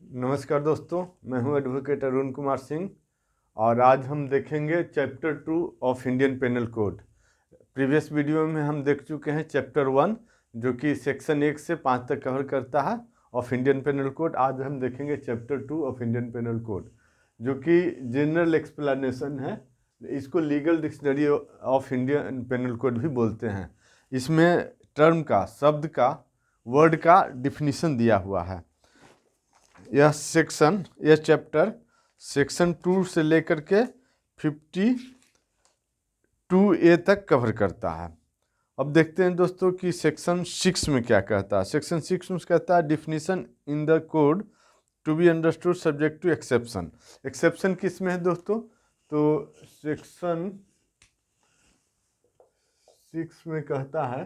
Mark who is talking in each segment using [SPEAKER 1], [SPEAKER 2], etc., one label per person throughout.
[SPEAKER 1] नमस्कार दोस्तों, मैं हूं एडवोकेट अरुण कुमार सिंह और आज हम देखेंगे chapter 2 of Indian penal code. Previous video में हम देख चुके हैं चैप्टर 1 जो कि सेक्शन 1 से 5 तक कवर करता है ऑफ इंडियन पेनल कोड। आज हम देखेंगे chapter 2 of Indian penal code जो कि जनरल एक्सप्लेनेशन है। इसको legal dictionary of Indian penal code भी बोलते हैं। इसमें टर्म का, शब्द का, वर्ड का डिफिनीशन दिया हुआ है। यह चैप्टर सेक्शन 2 से लेकर के 52A तक कवर करता है। अब देखते हैं दोस्तों कि सेक्शन 6 में क्या कहता है। सेक्शन 6 में कहता है definition in the code to be understood subject to exception. Exception किस में है दोस्तों? तो सेक्शन 6 में कहता है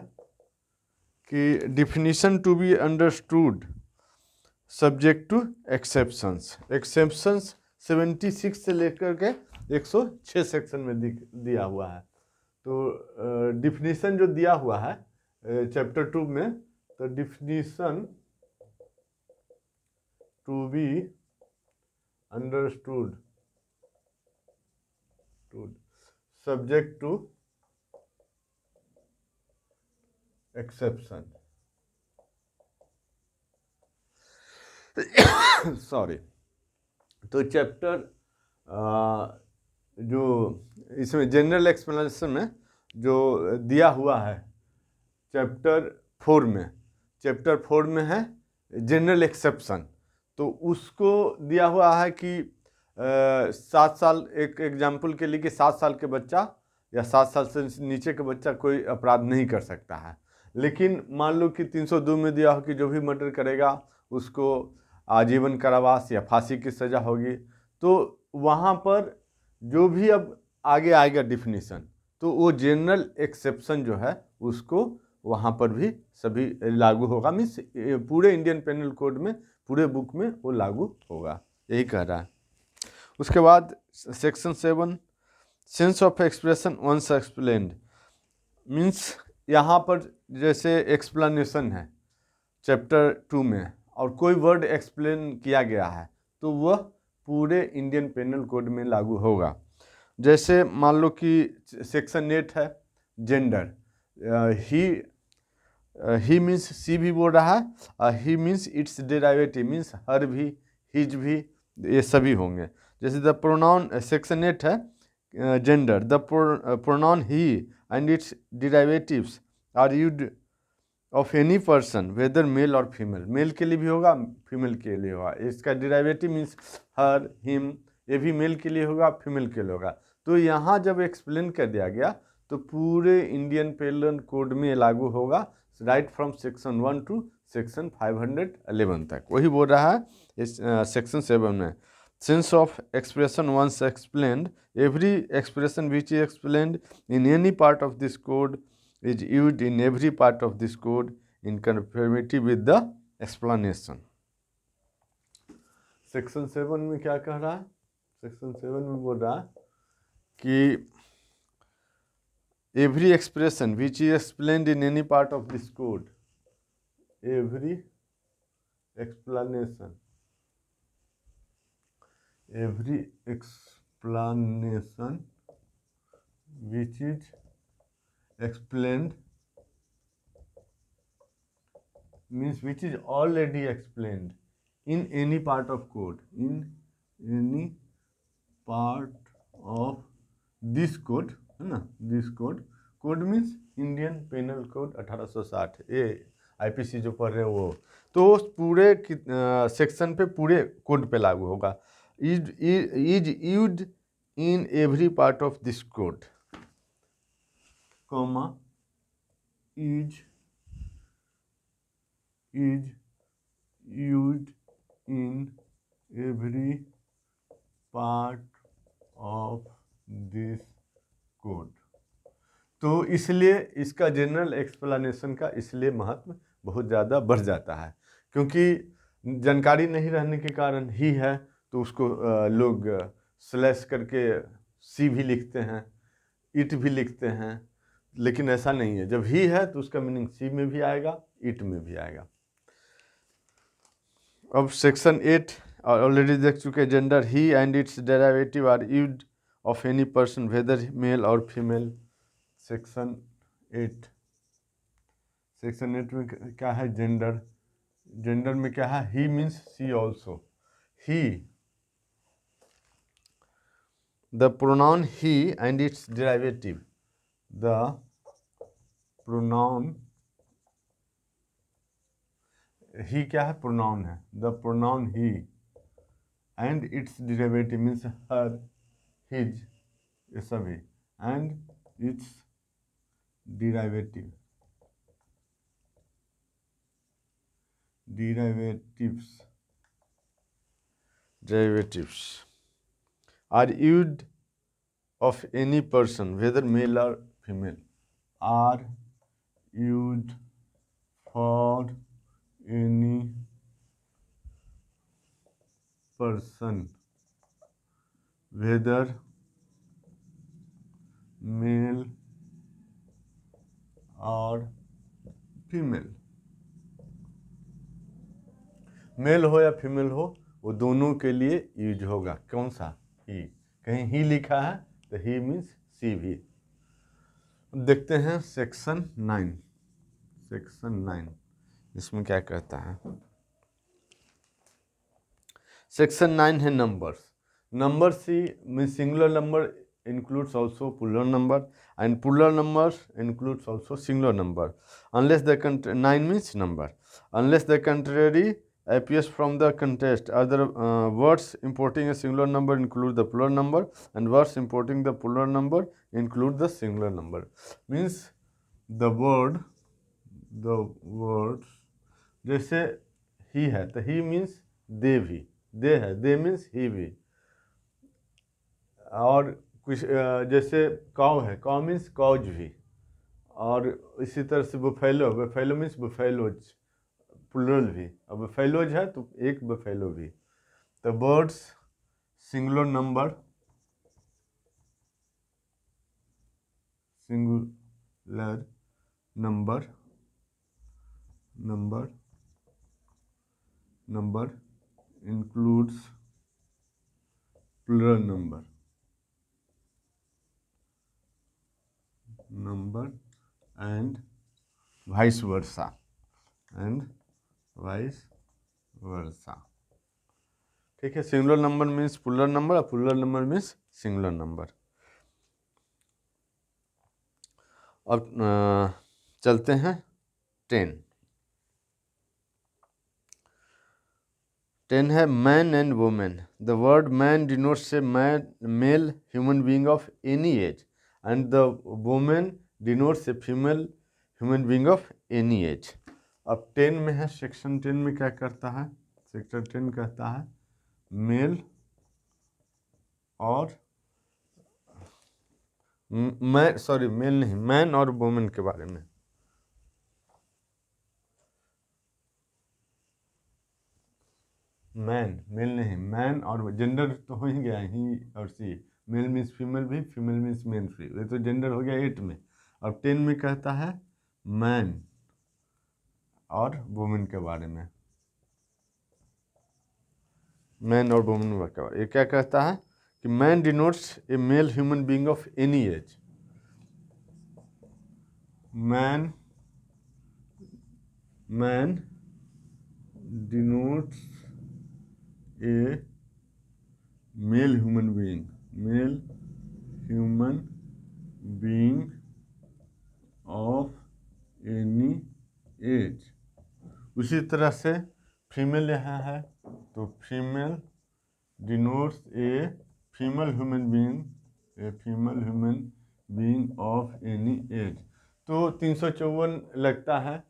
[SPEAKER 1] कि definition to be understood subject to exceptions. Exceptions 76 से लेकर के 106 सेक्शन में दिया हुआ है। तो डिफिनीशन जो दिया हुआ है चैप्टर 2 में, तो definition to be understood subject to exception sorry. तो चैप्टर जो इसमें जनरल एक्सप्लेनेशन में जो दिया हुआ है चैप्टर 4 में है जनरल एक्सेप्शन। तो उसको दिया हुआ है कि 7 साल, एक एग्जाम्पल के लिए कि 7 साल के बच्चा या 7 साल से नीचे का बच्चा कोई अपराध नहीं कर सकता है। लेकिन मान लो कि 302 में दिया हो कि जो भी मर्डर करेगा उसको आजीवन कारावास या फांसी की सज़ा होगी। तो वहाँ पर जो भी अब आगे आएगा डिफिनीशन, तो वो जनरल एक्सेप्शन जो है उसको वहाँ पर भी सभी लागू होगा। मीन्स पूरे इंडियन पेनल कोड में, पूरे बुक में वो लागू होगा, यही कह रहा है। उसके बाद section 7 sense of expression once explained. Means यहाँ पर जैसे एक्सप्लेनेशन है चैप्टर 2 में और कोई वर्ड एक्सप्लेन किया गया है तो वह पूरे इंडियन पेनल कोड में लागू होगा। जैसे मान लो कि सेक्शन 8 है जेंडर। ही मीन्स सी भी बोल रहा है, he means it's derivative means हर भी, हिज भी, ये सभी होंगे। जैसे द प्रोनाउन सेक्शन 8 है gender, the pronoun he and its derivatives are used of any person whether male or female. Male के लिए भी होगा, फीमेल के लिए होगा। इसका डेराइवेटिव मीन्स हर, हिम, ये भी मेल के लिए होगा, फीमेल के लिए होगा। तो यहाँ जब एक्सप्लेन कर दिया गया तो पूरे इंडियन पेनल कोड में लागू होगा, right from section 1 to section 511 तक। वही बोल रहा है इस सेक्शन 7 में। Sense of expression once explained, every expression which is explained in any part of this code is used in every part of this code in conformity with the explanation। Section 7 में क्या कह रहा है? Section 7 में बोल रहा है कि every expression which is explained in any part of this code, every explanation which is explained means which is already explained in any part of code, in any part of this code, है ना, this code means Indian penal code 1860। ये IPC जो पढ़ रहे हो वो, तो पूरे सेक्शन पे, पूरे कोड पे लागू होगा। Is used in every part of this code, comma is used in every part of this code। तो इसलिए इसका जनरल एक्सप्लेनेशन का इसलिए महत्व बहुत ज़्यादा बढ़ जाता है, क्योंकि जानकारी नहीं रहने के कारण ही है तो उसको लोग स्लैश करके सी भी लिखते हैं, इट भी लिखते हैं। लेकिन ऐसा नहीं है, जब ही है तो उसका मीनिंग सी में भी आएगा, इट में भी आएगा। अब सेक्शन 8 ऑलरेडी देख चुके gender, he and its derivative are used of any person whether male or female. Section 8, section 8 में क्या है? जेंडर। जेंडर में क्या है? He means she also. He, the pronoun he and its derivative, the pronoun, he क्या है? Pronoun है। The pronoun he and its derivative means her, his, ये सभी, and its derivative, derivatives are used of any person whether male or female, are used for any person whether male or female. Male हो या female हो, वो दोनों के लिए use होगा। कौन सा? ही। कहीं ही लिखा है तो ही मीन्स सी भी। देखते हैं सेक्शन 9। सेक्शन 9 इसमें क्या कहता है? सेक्शन 9 है नंबर्स। नंबर्स ही means singular number includes also plural number, and plural numbers includes also singular number, unless the 9 means number, unless the contrary appears from the context. Other words importing a singular number include the plural number, and words importing the plural number include the singular number. Means the words जैसे ही है तो ही means they भी, दे है, दे means he भी। और कुछ जैसे cow है, काउ मीन्स काउज भी। और इसी तरह से buffalo, buffalo means buffaloes, plural भी। अब बफेलोज है तो एक बफेलो भी। तो birds singular number, singular number, number includes plural number, number and vice versa, and vice versa। ठीक है। Singular number means plural number और plural number means singular number. अब चलते हैं 10। 10 है man and women. The word man denotes a male human being of any age, and the woman denotes a female human being of any age। अब 10 में है, section 10 में क्या करता है? सेक्शन 10 कहता है मेल और मेल नहीं, मैन और वुमेन के बारे में। मेल नहीं, मैन और जेंडर तो हो ही गया, ही और सी। मेल मीन्स फीमेल भी, फीमेल मीन्स मेन फ्री, ये तो जेंडर हो गया 8 में। अब 10 में कहता है मैन और वुमेन के बारे में। मैन और वुमेन के बारे में ये क्या कहता है कि man denotes a male human being of any age. Man denotes a male human being of any age. उसी तरह से फीमेल यहाँ है तो female denotes a female human being of any age. तो 354 लगता है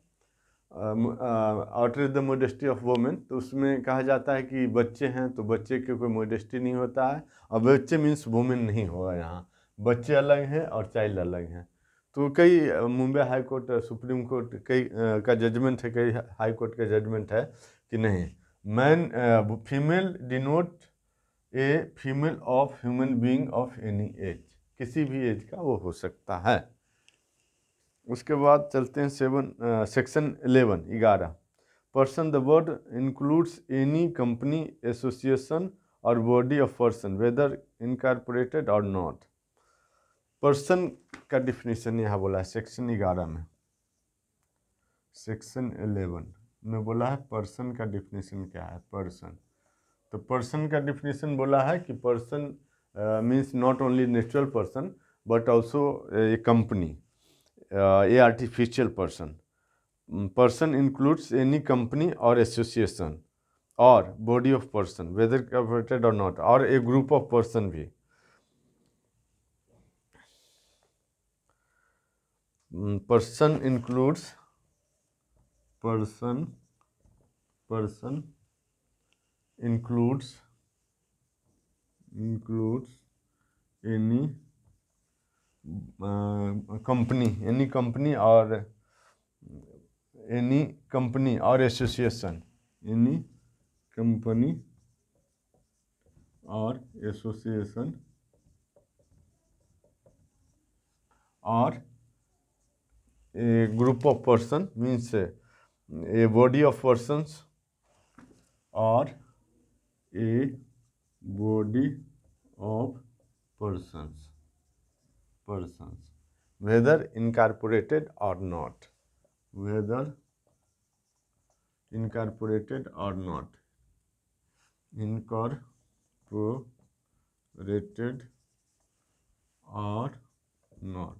[SPEAKER 1] out is the modesty of women. तो उसमें कहा जाता है कि बच्चे हैं तो बच्चे के कोई मोडेस्टी नहीं होता है, और बच्चे मीन्स वोमेन नहीं होगा यहाँ, बच्चे अलग हैं और चाइल्ड अलग हैं। तो कई Mumbai high court, supreme court कई का जजमेंट है, कई हाई कोर्ट का जजमेंट है कि नहीं, man female denote a female of human being of any as, किसी भी एज का वो हो सकता है। उसके बाद चलते हैं section 11। Person the word includes any company, association or body of person whether incorporated or not. Person का डिफिनीशन यहाँ बोला है सेक्शन 11 में, सेक्शन 11 में बोला है पर्सन का डिफिनीशन क्या है। पर्सन, तो पर्सन का डिफिनीशन बोला है कि person means not only natural person but also a company, A artificial person. Person includes any company और association or body of person weather कॉर्पोरेटेड और नॉट, और ए ग्रुप ऑफ पर्सन भी। Person includes person includes any company or association, any company or association or a group of person means a body of persons or a body of persons whether incorporated or not, whether incorporated or not, incorporated or not,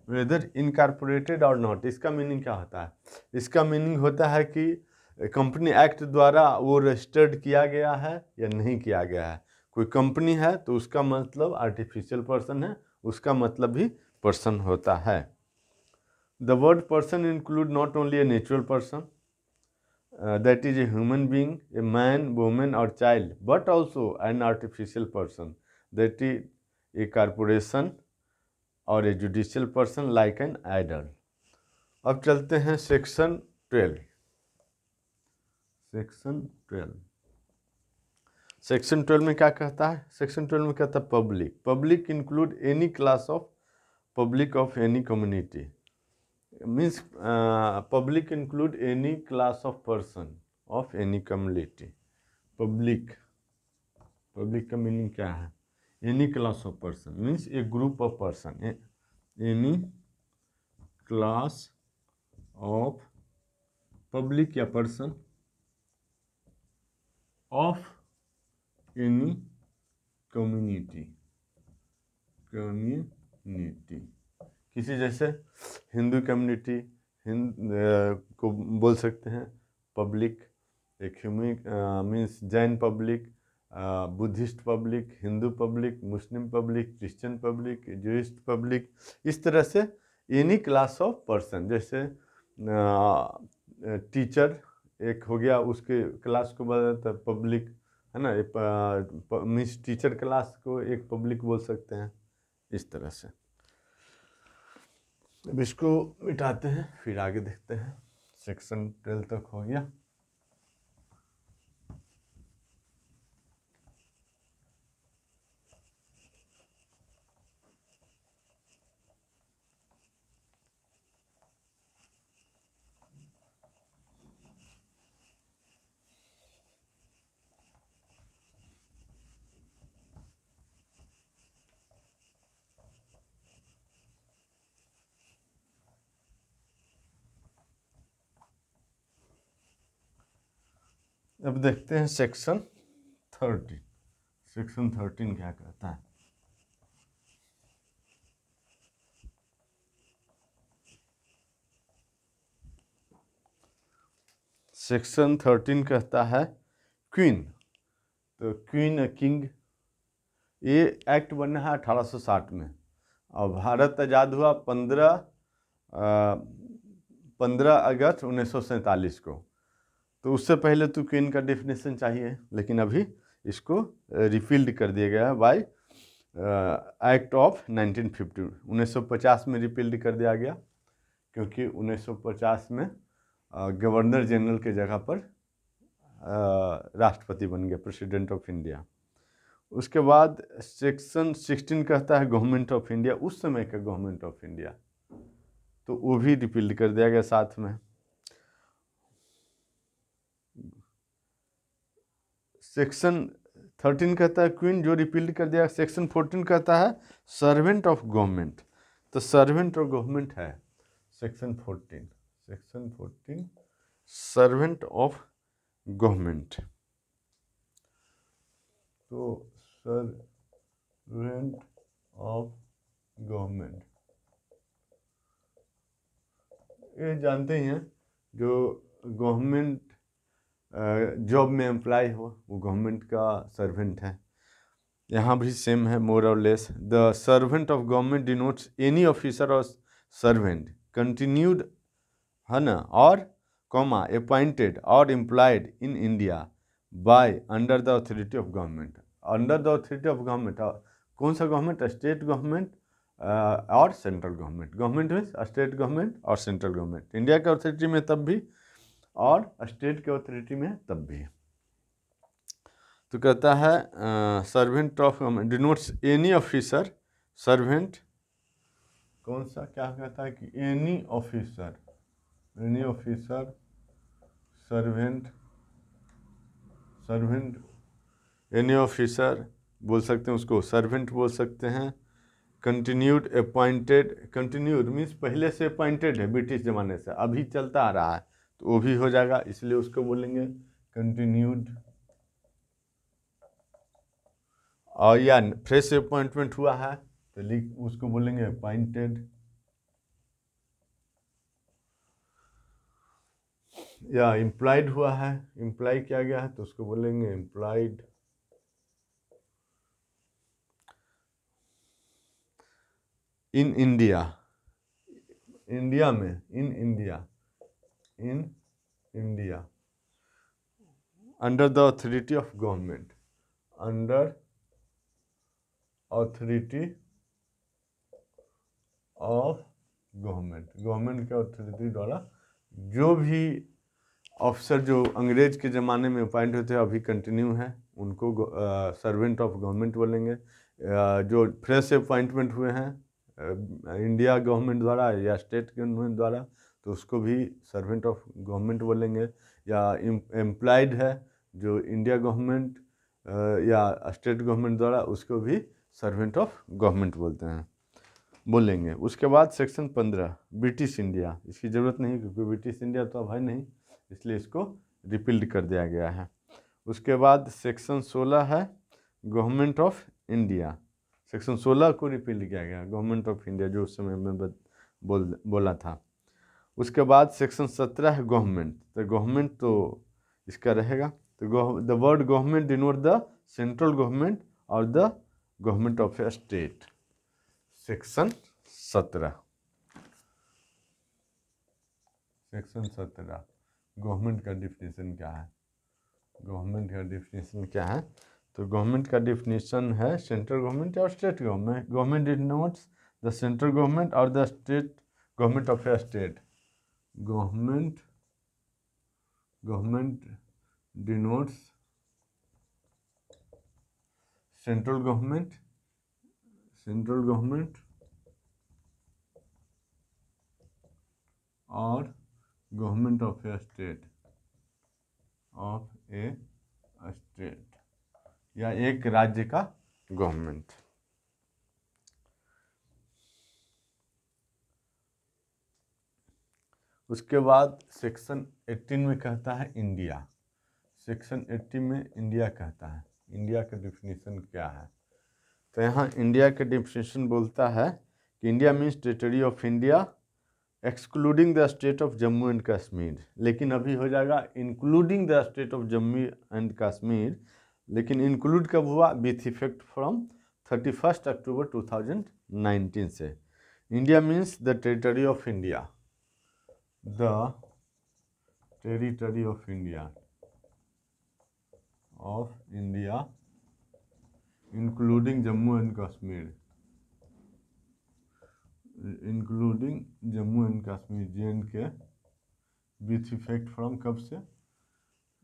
[SPEAKER 1] weather incorporated or not. इसका meaning क्या होता है? इसका meaning होता है कि company act द्वारा वो रजिस्टर्ड किया गया है या नहीं किया गया है। कोई कंपनी है तो उसका मतलब आर्टिफिशियल पर्सन है, उसका मतलब भी पर्सन होता है। The word person include not only a natural person that is a human being, a man, women or child, but also an artificial person that is a corporation or a judicial person like an idol. अब चलते हैं section 12। Section 12 में क्या कहता है? Section 12 में कहता है public include any class of public of any community, means public include any class of person of any community. Public का मीनिंग क्या है? Any class of person means A group of person, any class of public या person of any community. किसी जैसे Hindu community को बोल सकते हैं पब्लिक, एक means Jain public, Buddhist public, Hindu public, Muslim public, Christian public, Jewish public, इस तरह से एनी क्लास ऑफ पर्सन। जैसे टीचर एक हो गया, उसके क्लास को बताता पब्लिक है ना, मीन्स टीचर क्लास को एक पब्लिक बोल सकते हैं, इस तरह से। अब इसको मिटाते हैं फिर आगे देखते हैं। सेक्शन 12 तक हो गया। अब देखते हैं सेक्शन 13। सेक्शन 13 क्या कहता है? सेक्शन 13 कहता है क्वीन। तो क्वीन किंग, ये एक्ट बना है 1860 में और भारत आज़ाद हुआ 15 अगस्त 1947 को। तो उससे पहले तो क्वीन का डेफिनेशन चाहिए, लेकिन अभी इसको रिफिल्ड कर दिया गया है बाय एक्ट ऑफ 1950। 1950 में रिफिल्ड कर दिया गया, क्योंकि 1950 में गवर्नर जनरल के जगह पर राष्ट्रपति बन गया, प्रेसिडेंट ऑफ इंडिया। उसके बाद सेक्शन 16 कहता है गवर्नमेंट ऑफ इंडिया, उस समय का गवर्नमेंट ऑफ इंडिया, तो वो भी रिपील कर दिया गया साथ में। सेक्शन 13 कहता है क्वीन, जो रिपील कर दिया। सेक्शन 14 कहता है सर्वेंट ऑफ गवर्नमेंट, तो सर्वेंट ऑफ गवर्नमेंट है section 14। Section 14 servant of government, तो सर्वेंट ऑफ गवर्नमेंट ये जानते ही हैं, जो गवर्नमेंट जॉब में एम्प्लॉय हो वो गवर्नमेंट का सर्वेंट है। यहाँ भी सेम है मोर और less. The servant of government denotes any officer और सर्वेंट कंटिन्यूड, है ना, और कॉमा अपॉइंटेड और employed in India by under the authority of government. Under the authority of government, कौन सा गवर्नमेंट? स्टेट गवर्नमेंट और central government. Government means state government और central government. India के अथॉरिटी में तब भी और स्टेट के अथॉरिटी में तब भी। तो कहता है servant of government denotes any officer servant, कौन सा क्या कहता है कि any officer servant, any officer बोल सकते हैं उसको, सर्वेंट बोल सकते हैं। कंटिन्यूड अपॉइंटेड, कंटिन्यूड मीन्स पहले से अपॉइंटेड है ब्रिटिश ज़माने से, अभी चलता आ रहा है, तो वो भी हो जाएगा, इसलिए उसको बोलेंगे कंटिन्यूड। और या फ्रेश अपॉइंटमेंट हुआ है तो लिख उसको बोलेंगे अपॉइंटेड, या एम्प्लॉयड हुआ है, एम्प्लॉय किया गया है तो उसको बोलेंगे एम्प्लॉयड। इन इंडिया, इंडिया में, in India under the authority of government, under authority of government, government के अथॉरिटी द्वारा जो भी ऑफिसर जो अंग्रेज के ज़माने में अपॉइंट होते हैं अभी कंटिन्यू है, उनको सर्वेंट ऑफ गवर्नमेंट बोलेंगे। जो फ्रेश अपॉइंटमेंट हुए हैं इंडिया गवर्नमेंट द्वारा या स्टेट गवर्नमेंट द्वारा तो उसको भी सर्वेंट ऑफ गवर्नमेंट बोलेंगे। या एम्प्लॉयड है जो इंडिया गवर्नमेंट या स्टेट गवर्नमेंट द्वारा, उसको भी सर्वेंट ऑफ गवर्नमेंट बोलेंगे। उसके बाद सेक्शन 15 ब्रिटिश इंडिया, इसकी ज़रूरत नहीं क्योंकि ब्रिटिश इंडिया तो अब है नहीं, इसलिए इसको रिपील्ड कर दिया गया है। उसके बाद सेक्शन 16 है गवर्नमेंट ऑफ इंडिया, सेक्शन 16 को रिपील्ड किया गया, गवर्नमेंट ऑफ इंडिया जो उस समय में बोला था। उसके बाद सेक्शन 17 है गवर्नमेंट, तो गवर्नमेंट तो इसका रहेगा, तो the word government denote the central government or the government of a state. Section 17, section 17 government का डिफिनीशन क्या है? गवर्नमेंट का डिफिनीशन क्या है? तो गवर्नमेंट का डिफिनीशन है सेंट्रल गवर्नमेंट और state government. Government denotes the central government or the state government of a state. Government denotes central government or government of a state या एक राज्य का गवर्नमेंट। उसके बाद सेक्शन 18 में कहता है इंडिया। सेक्शन 18 में इंडिया कहता है, इंडिया का डिफिनीशन क्या है? तो यहाँ इंडिया का डिफिनीशन बोलता है कि India means territory of India excluding the state of Jammu and Kashmir. लेकिन अभी हो जाएगा including the state of Jammu and Kashmir, लेकिन इंक्लूड कब हुआ? विथ इफेक्ट फ्रॉम 31 अक्टूबर 2019 से। India means the territory of India, the territory of India including Jammu and Kashmir, including Jammu and Kashmir JNK with effect from कब से?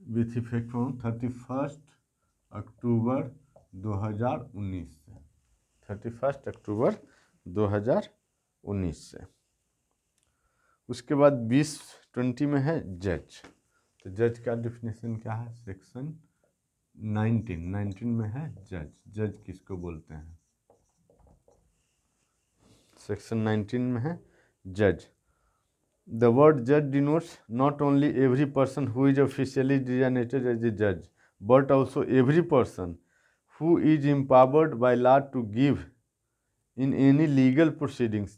[SPEAKER 1] विथ इफेक्ट फ्रॉम 31 अक्टूबर 2019 से, 31 अक्टूबर 2019 से। उसके बाद 20 में है जज। तो जज का डिफिनीशन क्या है? सेक्शन 19 में है जज। जज किसको बोलते हैं? सेक्शन 19 में है जज। The word judge denotes not only every person who is officially designated as a judge, but also every person who is empowered by law to give in any legal proceedings,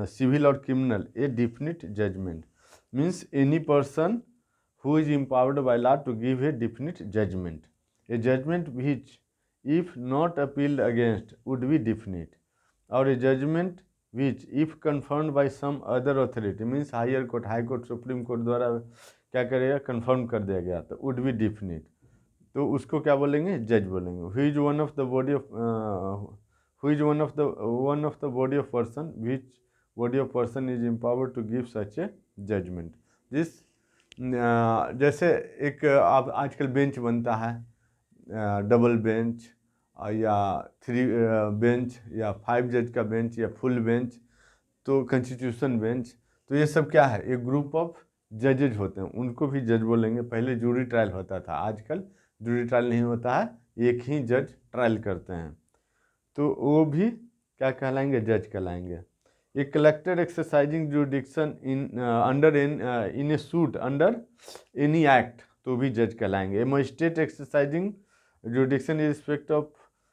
[SPEAKER 1] civil or criminal, a definite judgment. Means any person who is empowered by law to give a definite judgment. A judgment which, if not appealed against, would be definite, or a judgment which, if confirmed by some other authority, means higher court, high court, supreme court द्वारा क्या करेगा, confirm कर दिया गया, तो would be definite, तो उसको क्या बोलेंगे, जज बोलेंगे। Who is one of the body of who is one of the body of person which body of person is empowered to give such a judgment. जिस जैसे एक आप आजकल बेंच बनता है, डबल बेंच या 3 बेंच या 5 जज का बेंच या फुल बेंच, तो कॉन्स्टिट्यूशन बेंच, तो ये सब क्या है, एक ग्रुप ऑफ जजेज होते हैं, उनको भी जज बोलेंगे। पहले जूरी ट्रायल होता था, आजकल जूरी ट्रायल नहीं होता है, एक ही जज ट्रायल करते हैं, तो वो भी क्या कहलाएंगे, जज कहलाएंगे। A collector exercising jurisdiction under in a suit under any act, तो भी जज कहलाएंगे। A magistrate exercising jurisdiction in respect of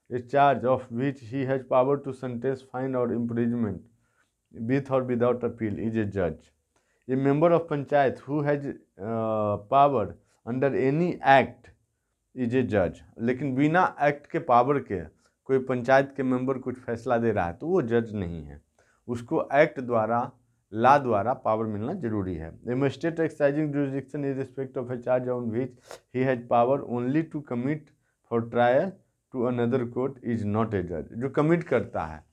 [SPEAKER 1] a charge of which he has power to sentence, fine or imprisonment with or without appeal is a judge. A member of panchayat who has power under any act is a judge. लेकिन बिना act के power के कोई पंचायत के member कुछ फैसला दे रहा है तो वो जज नहीं है, उसको एक्ट द्वारा, लॉ द्वारा पावर मिलना जरूरी है। A magistrate exercising jurisdiction in respect of a charge on which he has power only to commit for trial to another court is not a जज। जो कमिट करता है,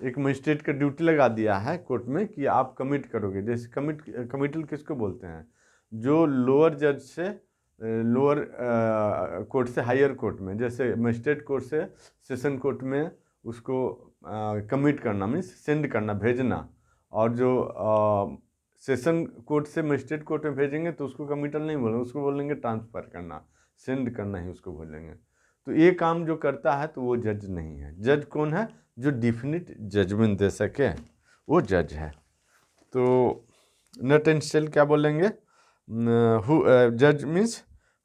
[SPEAKER 1] एक मजिस्ट्रेट का ड्यूटी लगा दिया है कोर्ट में कि आप कमिट करोगे, जैसे कमिटल किसको बोलते हैं, जो लोअर जज से लोअर कोर्ट से हायर कोर्ट में, जैसे मजिस्ट्रेट कोर्ट से सेशन कोर्ट में उसको कमिट करना, मीन्स सेंड करना, भेजना, और जो सेशन कोर्ट से मजिस्ट्रेट कोर्ट में भेजेंगे तो उसको कमिटल नहीं बोलेंगे, उसको बोलेंगे ट्रांसफ़र करना, सेंड करना ही उसको बोलेंगे। तो ये काम जो करता है तो वो जज नहीं है। जज कौन है, जो डिफिनिट जजमेंट दे सके, वो जज है। तो नट एंड शेल क्या बोलेंगे, जज means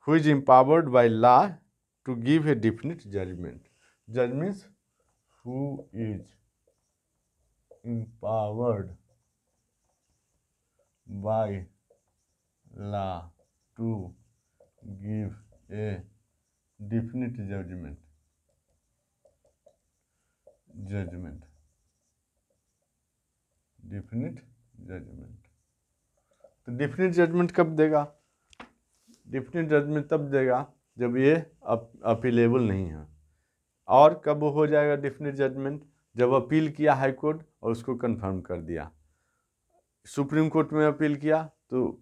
[SPEAKER 1] who is empowered by law to give a definite judgment. जज means who is empowered by law to give a definite judgment. Definite judgment. तो डिफिनिट जजमेंट कब देगा, डिफिनिट जजमेंट तब देगा जब ये अपीलेबल नहीं है। और कब हो जाएगा डिफिनिट जजमेंट, जब अपील किया हाई कोर्ट और उसको कंफर्म कर दिया, सुप्रीम कोर्ट में अपील किया तो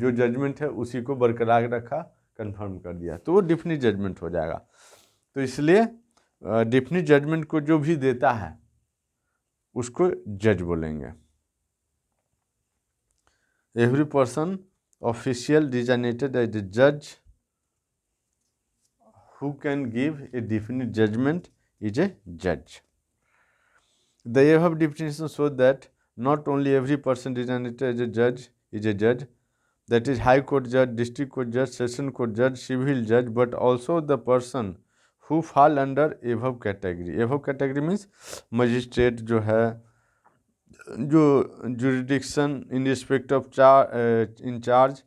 [SPEAKER 1] जो जजमेंट है उसी को बरकरार रखा, कंफर्म कर दिया, तो वो डिफिनिट जजमेंट हो जाएगा। तो इसलिए डिफिनिट जजमेंट को जो भी देता है उसको जज बोलेंगे। Every person official designated as a जज who can give a definite judgement is a जज। The above definition show that not only every person designated as a judge is a judge, that is high court judge, district court judge, session court judge, civil judge, but also the person who fall under above category। above category means magistrate जो है, जो jurisdiction in respect of in charge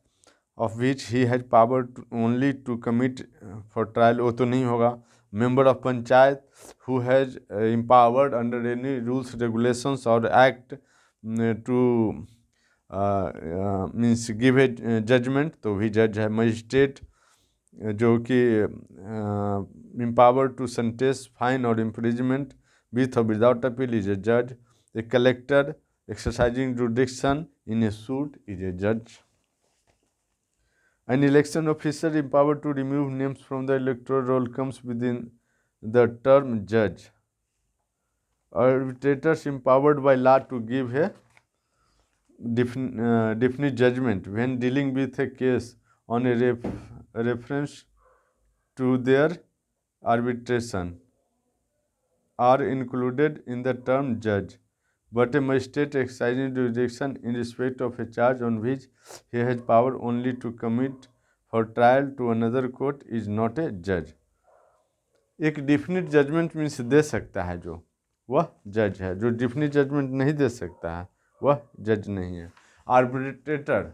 [SPEAKER 1] of which he has power only to commit for trial, वो तो नहीं होगा। member of panchayat who has empowered under any rules, regulations or act to means give a judgment, तो भी जज है। Magistrate जो कि empowered to sentence, fine or imprisonment with or without appeal is a judge। A collector exercising jurisdiction in a suit is a judge। An election officer empowered to remove names from the electoral roll comes within the term judge। Arbitrators empowered by law to give a definite judgment when dealing with a case on a reference to their arbitration are included in the term judge, but a magistrate exercising jurisdiction in respect of a charge on which he has power only to commit for trial to another court is not a judge. एक definite judgement means they सकता है जो, वह जज है। जो definite judgement नहीं दे सकता है वह जज नहीं है। आर्बिट्रेटर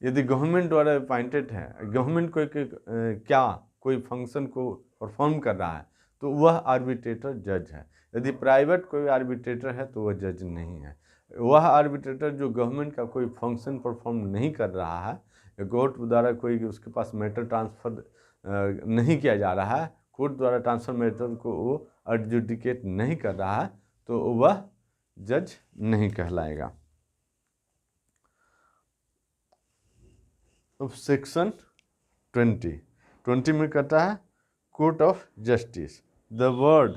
[SPEAKER 1] यदि गवर्नमेंट द्वारा अपॉइंटेड है, गवर्नमेंट कोई फंक्शन को परफॉर्म कर रहा है तो वह आर्बिट्रेटर जज है। यदि प्राइवेट कोई आर्बिट्रेटर है तो वह जज नहीं है। वह आर्बिट्रेटर जो गवर्नमेंट का कोई फंक्शन परफॉर्म नहीं कर रहा है, या कोर्ट द्वारा कोई उसके पास मैटर ट्रांसफ़र नहीं किया जा रहा है, कोर्ट द्वारा ट्रांसफर मैटर को वो एडजुडिकेट नहीं कर रहा है, तो वह जज नहीं कहलाएगा। अब सेक्शन 20 में कहता है court of justice. The word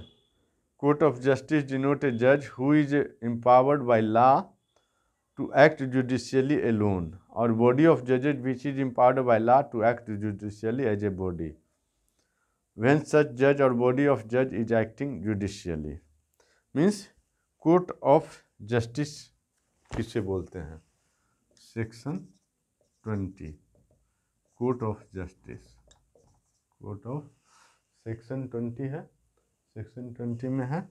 [SPEAKER 1] court of justice denote ए जज who is empowered by law to act judicially Elon, और body of जजेज which is empowered by law to act judicially as a body when such judge or body of judge is acting judicially। means court of justice किसे बोलते हैं? Section 20 court of justice, court of section 20 है, section 20 में है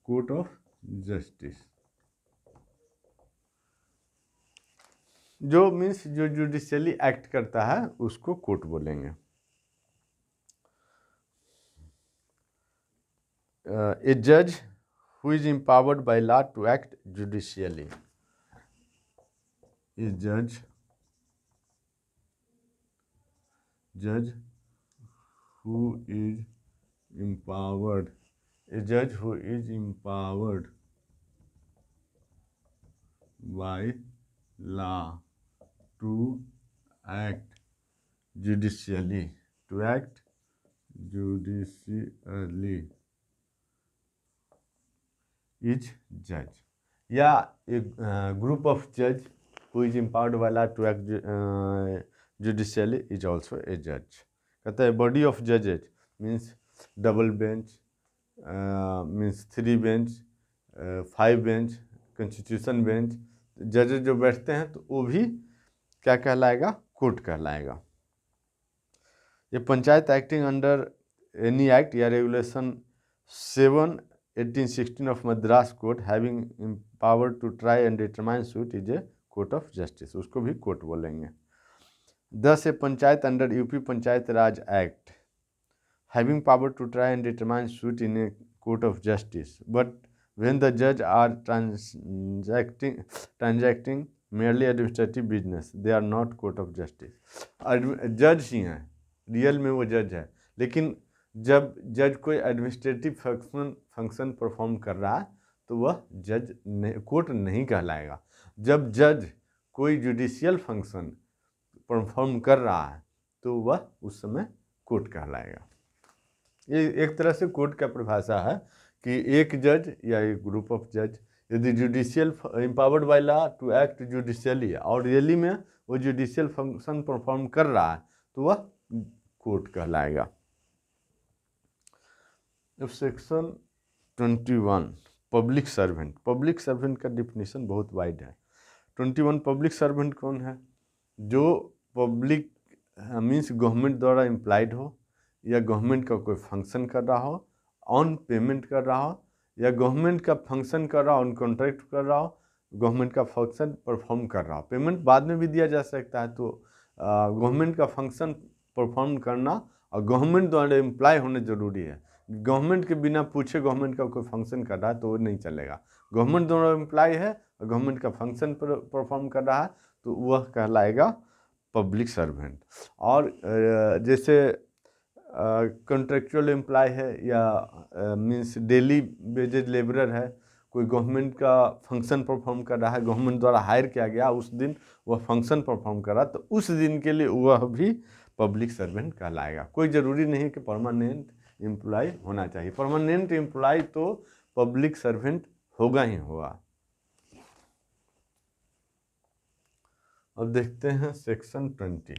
[SPEAKER 1] court of justice, जो means जो judicially act करता है उसको कोर्ट बोलेंगे। A judge who is empowered by law to act judicially, a judge who is empowered, a judge who is empowered by law to act judicially, to act judicially is judge, या एक group of जज who is empowered by law to act judicially is also a जज। कहता है body of जजेज means double bench, means 3 bench, 5 bench, constitution bench, जजेज जो बैठते हैं तो वो भी क्या कहलाएगा? कोर्ट कहलाएगा। ये panchayat acting under any act या regulation 7/1816 of Madras Court having power to try and determine suit is a court of justice, उसको भी कोर्ट बोलेंगे। 10 a panchayat under UP Panchayat Raj act having power to try and determine suit in a court of justice, but when the judge are transacting merely administrative business, they are not court of justice। जज ही हैं, real में वो जज है, लेकिन जब जज कोई एडमिनिस्ट्रेटिव फंक्शन परफॉर्म कर रहा है तो वह जज कोर्ट नहीं कहलाएगा। जब जज कोई जुडिशियल फंक्शन परफॉर्म कर रहा है तो वह उस समय कोर्ट कहलाएगा। ये एक तरह से कोर्ट का परिभाषा है कि एक जज या एक ग्रुप ऑफ जज यदि judicial empowered by law to act judicially और रियली में वो जुडिशियल फंक्शन परफॉर्म कर रहा है तो वह कोर्ट कहलाएगा। अब section 21 public servant. Public servant का डिफिनीशन बहुत वाइड है। 21 पब्लिक सर्वेंट कौन है? जो पब्लिक मीन्स गवर्नमेंट द्वारा एम्प्लॉयड हो, या गवर्नमेंट का कोई फंक्शन कर रहा हो, ऑन पेमेंट कर रहा हो, या गवर्नमेंट का फंक्शन कर रहा हो, ऑन कॉन्ट्रैक्ट कर रहा हो, गवर्नमेंट का फंक्शन परफॉर्म कर रहा हो। पेमेंट बाद में भी दिया जा सकता है, तो गवर्नमेंट का फंक्शन परफॉर्म करना और गवर्नमेंट द्वारा एम्प्लॉय होना ज़रूरी है। गवर्नमेंट के बिना पूछे गवर्नमेंट का कोई फंक्शन कर रहा है तो वो नहीं चलेगा। गवर्नमेंट द्वारा एम्प्लॉय है और गवर्नमेंट का फंक्शन परफॉर्म कर रहा है तो वह कहलाएगा पब्लिक सर्वेंट। और जैसे कॉन्ट्रेक्चुअल एम्प्लॉय है या मीन्स डेली वेजेज लेबरर है, कोई गवर्नमेंट का फंक्शन परफॉर्म कर रहा है, गवर्नमेंट द्वारा हायर किया गया, उस दिन वह फंक्शन परफॉर्म कर रहा तो उस दिन के लिए वह भी पब्लिक सर्वेंट कहलाएगा। कोई ज़रूरी नहीं कि परमानेंट एम्प्लॉय होना चाहिए, परमानेंट एम्प्लॉय तो पब्लिक सर्वेंट होगा ही होगा। अब देखते हैं सेक्शन 20,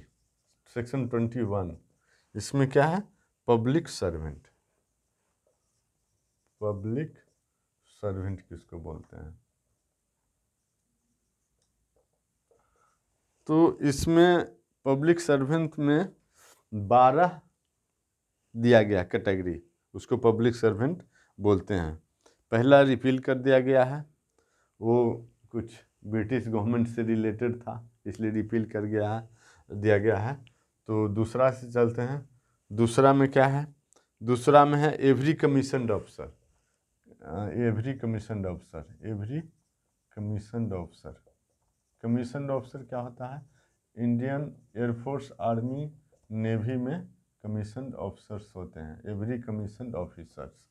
[SPEAKER 1] सेक्शन 21। इसमें क्या है? पब्लिक सर्वेंट, पब्लिक सर्वेंट किसको बोलते हैं? तो इसमें पब्लिक सर्वेंट में 12 दिया गया कैटेगरी, उसको पब्लिक सर्वेंट बोलते हैं। पहला रिपील कर दिया गया है, वो कुछ ब्रिटिश गवर्नमेंट से रिलेटेड था इसलिए रिपील कर गया है, दिया गया है। तो दूसरा से चलते हैं। दूसरा में क्या है? दूसरा में है every commissioned officer, every commissioned officer, every commissioned officer. Commissioned officer क्या होता है? इंडियन एयरफोर्स, आर्मी, नेवी में कमीशन्ड ऑफिसर्स होते हैं, एवरी कमीशन्ड ऑफिसर्स।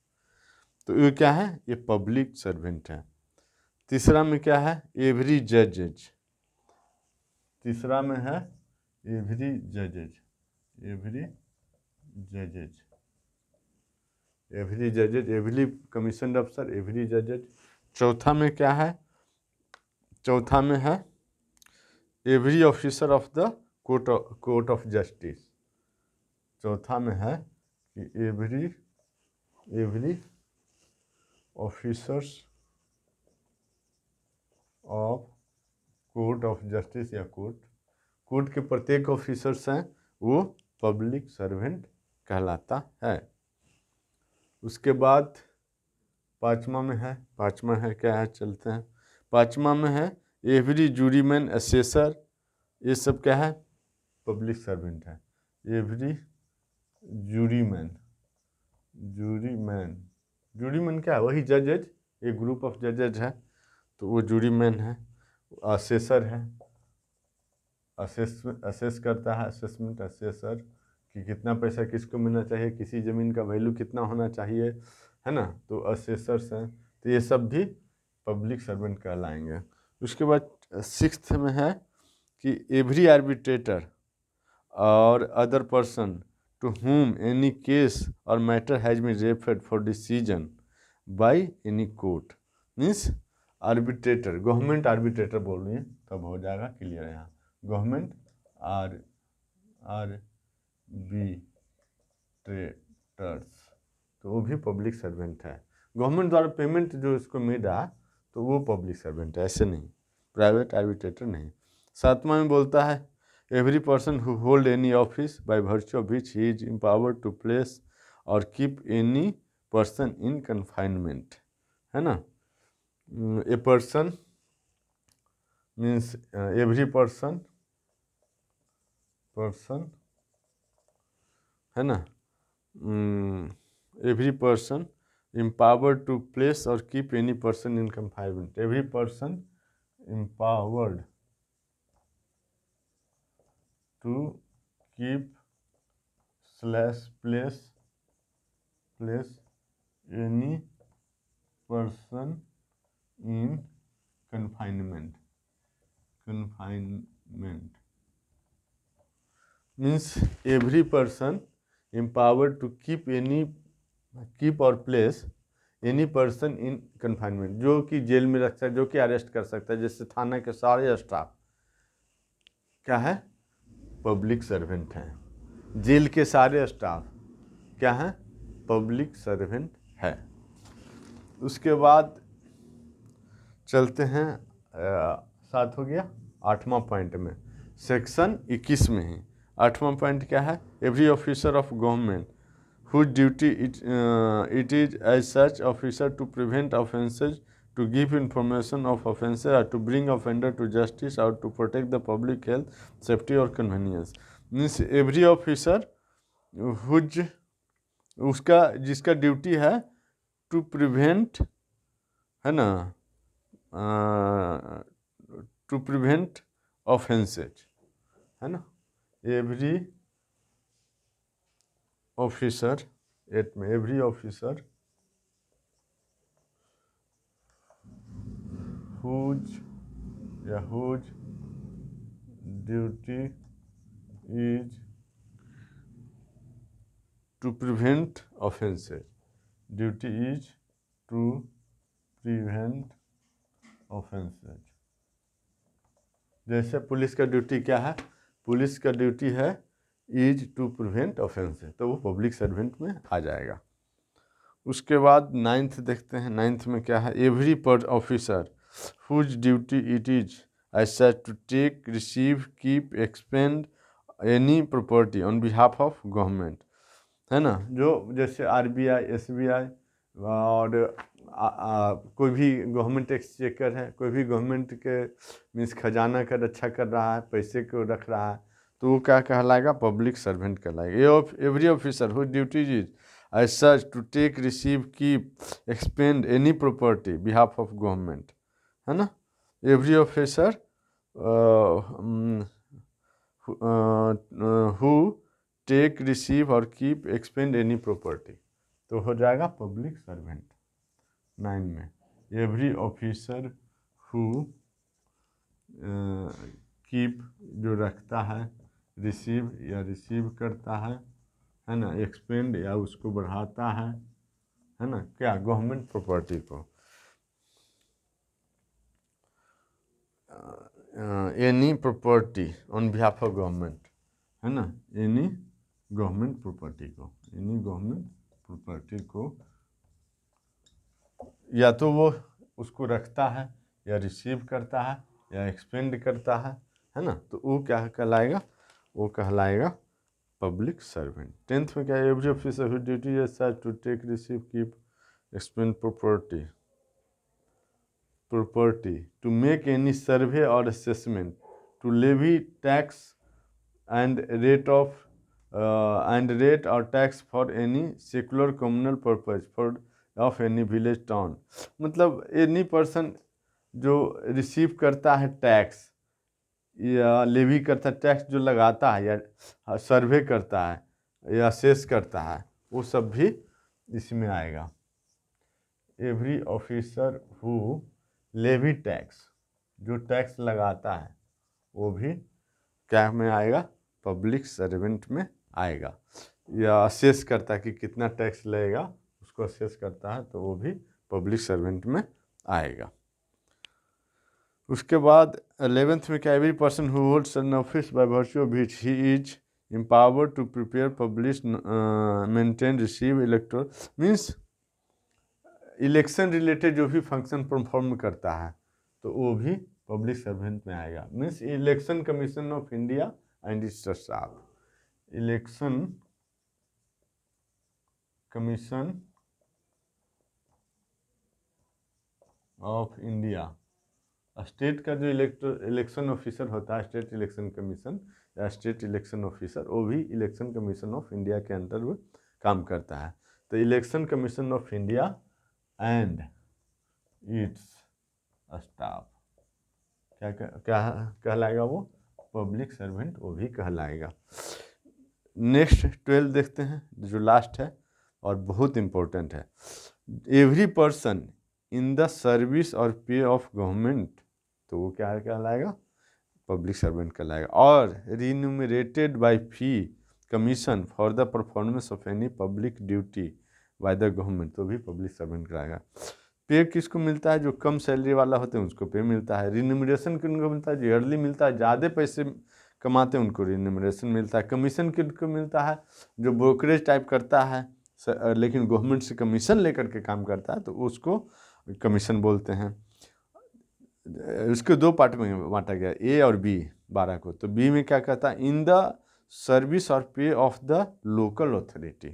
[SPEAKER 1] तो ये क्या है? ये पब्लिक सर्वेंट है। तीसरा में क्या है? एवरी जजेज, तीसरा में है every जजेज, every जजेज, every जजेज, every commissioned officer, every जजेज। चौथा में क्या है? चौथा में है every officer of the court of justice. चौथा में है कि every officers of court of justice या कोर्ट के प्रत्येक ऑफिसर्स हैं वो पब्लिक सर्वेंट कहलाता है। उसके बाद पाँचवा में है क्या है? चलते हैं। पाँचवा में है एवरी जूरीमैन, असेसर, ये सब क्या है? पब्लिक सर्वेंट है। एवरी जूरीमैन, जूरीमैन क्या है? वही जजेज, एक ग्रुप ऑफ जजेज है तो वो जूरीमैन है। असेसर है, असेस करता है, असेसमेंट, असेसर कि कितना पैसा किसको मिलना चाहिए, किसी ज़मीन का वैल्यू कितना होना चाहिए, है ना? तो असेसर्स हैं। तो ये सब भी पब्लिक सर्वेंट कहलाएंगे। उसके बाद सिक्स्थ में है कि every arbitrator or other person to whom any case or matter has been referred for decision by any court, means arbitrator, government arbitrator बोल रही है तब हो जाएगा क्लियर यहाँ। गवर्नमेंट आर्बिट्रेटर्स, तो वो भी पब्लिक सर्वेंट है। गवर्नमेंट द्वारा पेमेंट जो इसको मिल रहा तो वो पब्लिक सर्वेंट है, ऐसे नहीं, प्राइवेट आर्बिट्रेटर नहीं। सातवां में बोलता है every person who hold any office by virtue of which he is empowered to place or keep any person in confinement, है ना? A person means every person है ना? Every person empowered to place or keep any person in confinement, every person empowered to keep slash place any person in confinement means every person empowered to keep or place any person in confinement, जो कि jail में रख सकता है, जो कि arrest कर सकता है, जैसे थाना के सारे स्टाफ क्या है? पब्लिक सर्वेंट हैं। जेल के सारे स्टाफ क्या हैं? पब्लिक सर्वेंट है। उसके बाद चलते हैं, 7 हो गया। 8वां पॉइंट में सेक्शन 21 में ही 8वां पॉइंट क्या है? Every officer of government whose duty it is as such officer to prevent offences, to give information of offences, or to bring offender to justice, or to protect the public health, safety or convenience. Means every officer whose उसका जिसका duty है to prevent, है ना, to prevent offences, है ना? Every officer, 8 में every officer whose duty is to prevent offences, duty is to prevent offences। जैसे police का ड्यूटी क्या है? पुलिस का ड्यूटी है इज टू प्रिवेंट ऑफेंस, तो वो पब्लिक सर्वेंट में आ जाएगा। उसके बाद 9th देखते हैं। 9th में क्या है, एवरी पर officer whose duty it is as such to take, receive, keep, expend any property on behalf of government, है ना। जो जैसे RBI, SBI और कोई भी गवर्नमेंट एक्सचेकर है, कोई भी गवर्नमेंट के मीन्स खजाना का रक्षा कर रहा है, पैसे को रख रहा है, तो वो क्या कहलाएगा, पब्लिक सर्वेंट कहलाएगा। Every officer whose duties is as such to take, receive, keep, expend any property behalf of government, है ना। Every officer who take, receive और कीप, एक्सपेंड एनी प्रॉपर्टी, तो हो जाएगा पब्लिक सर्वेंट 9 में। एवरी ऑफिसर हु कीप जो रखता है, रिसीव या रिसीव करता है ना, एक्सपेंड या उसको बढ़ाता है ना, क्या, गवर्नमेंट प्रॉपर्टी को। Any property on behalf of government, है ना, एनी गवर्नमेंट प्रॉपर्टी को, एनी गवर्नमेंट प्रॉपर्टी को या तो वो उसको रखता है या रिसीव करता है या एक्सपेंड करता है ना, तो वो क्या कहलाएगा, वो कहलाएगा पब्लिक सर्वेंट। 10th में क्या है, every officer who duty is such to take, receive, keep, expend property to make any survey or assessment, to levy tax and rate or tax for any secular communal purpose for of any village town। मतलब any person जो receive करता है tax या levy करता है, tax जो लगाता है या सर्वे करता है या असेस करता है, वो सब भी इसमें आएगा। Every officer who levy tax, जो टैक्स लगाता है वो भी क्या में आएगा, पब्लिक सर्वेंट में आएगा। या असेस करता है कि कितना टैक्स लगेगा, उसको असेस करता है, तो वो भी पब्लिक सर्वेंट में आएगा। उसके बाद 11th में क्या, every person who holds an office by virtue of which he is empowered to prepare, publish, maintain, receive, electoral, means election related जो भी फंक्शन परफॉर्म करता है, तो वो भी पब्लिक सर्वेंट में आएगा। Means election commission of India and it's staff, election commission of India, state का जो इलेक्शन ऑफिसर होता है, स्टेट इलेक्शन कमीशन या स्टेट इलेक्शन ऑफिसर, वो भी इलेक्शन कमीशन ऑफ इंडिया के अंदर वो काम करता है। तो election commission of India and it's staff क्या कहलाएगा, वो पब्लिक सर्वेंट वो भी कहलाएगा। नेक्स्ट 12 देखते हैं, जो लास्ट है और बहुत इम्पोर्टेंट है। Every person in the service और पे ऑफ गवर्नमेंट, तो वो क्या कहलाएगा, पब्लिक सर्वेंट कहलाएगा। Or remunerated by fee, commission for the performance of any public duty by the government, तो भी पब्लिक सर्वेंट कराएगा। पे किसको मिलता है, जो कम सैलरी वाला होते हैं उसको पे मिलता है। रिन्यूमरेशन किनको मिलता है, जो ईयरली मिलता है, ज़्यादा पैसे कमाते हैं उनको रिन्यूमरेशन मिलता है। कमीशन किनको मिलता है, जो ब्रोकरेज टाइप करता है लेकिन गवर्नमेंट से कमीशन लेकर के काम करता है, तो उसको कमीशन बोलते हैं। इसको 2 पार्ट में बांटा गया, ए और बी 12 को। तो बी में क्या कहता है, इन द सर्विस और पे ऑफ द लोकल अथॉरिटी,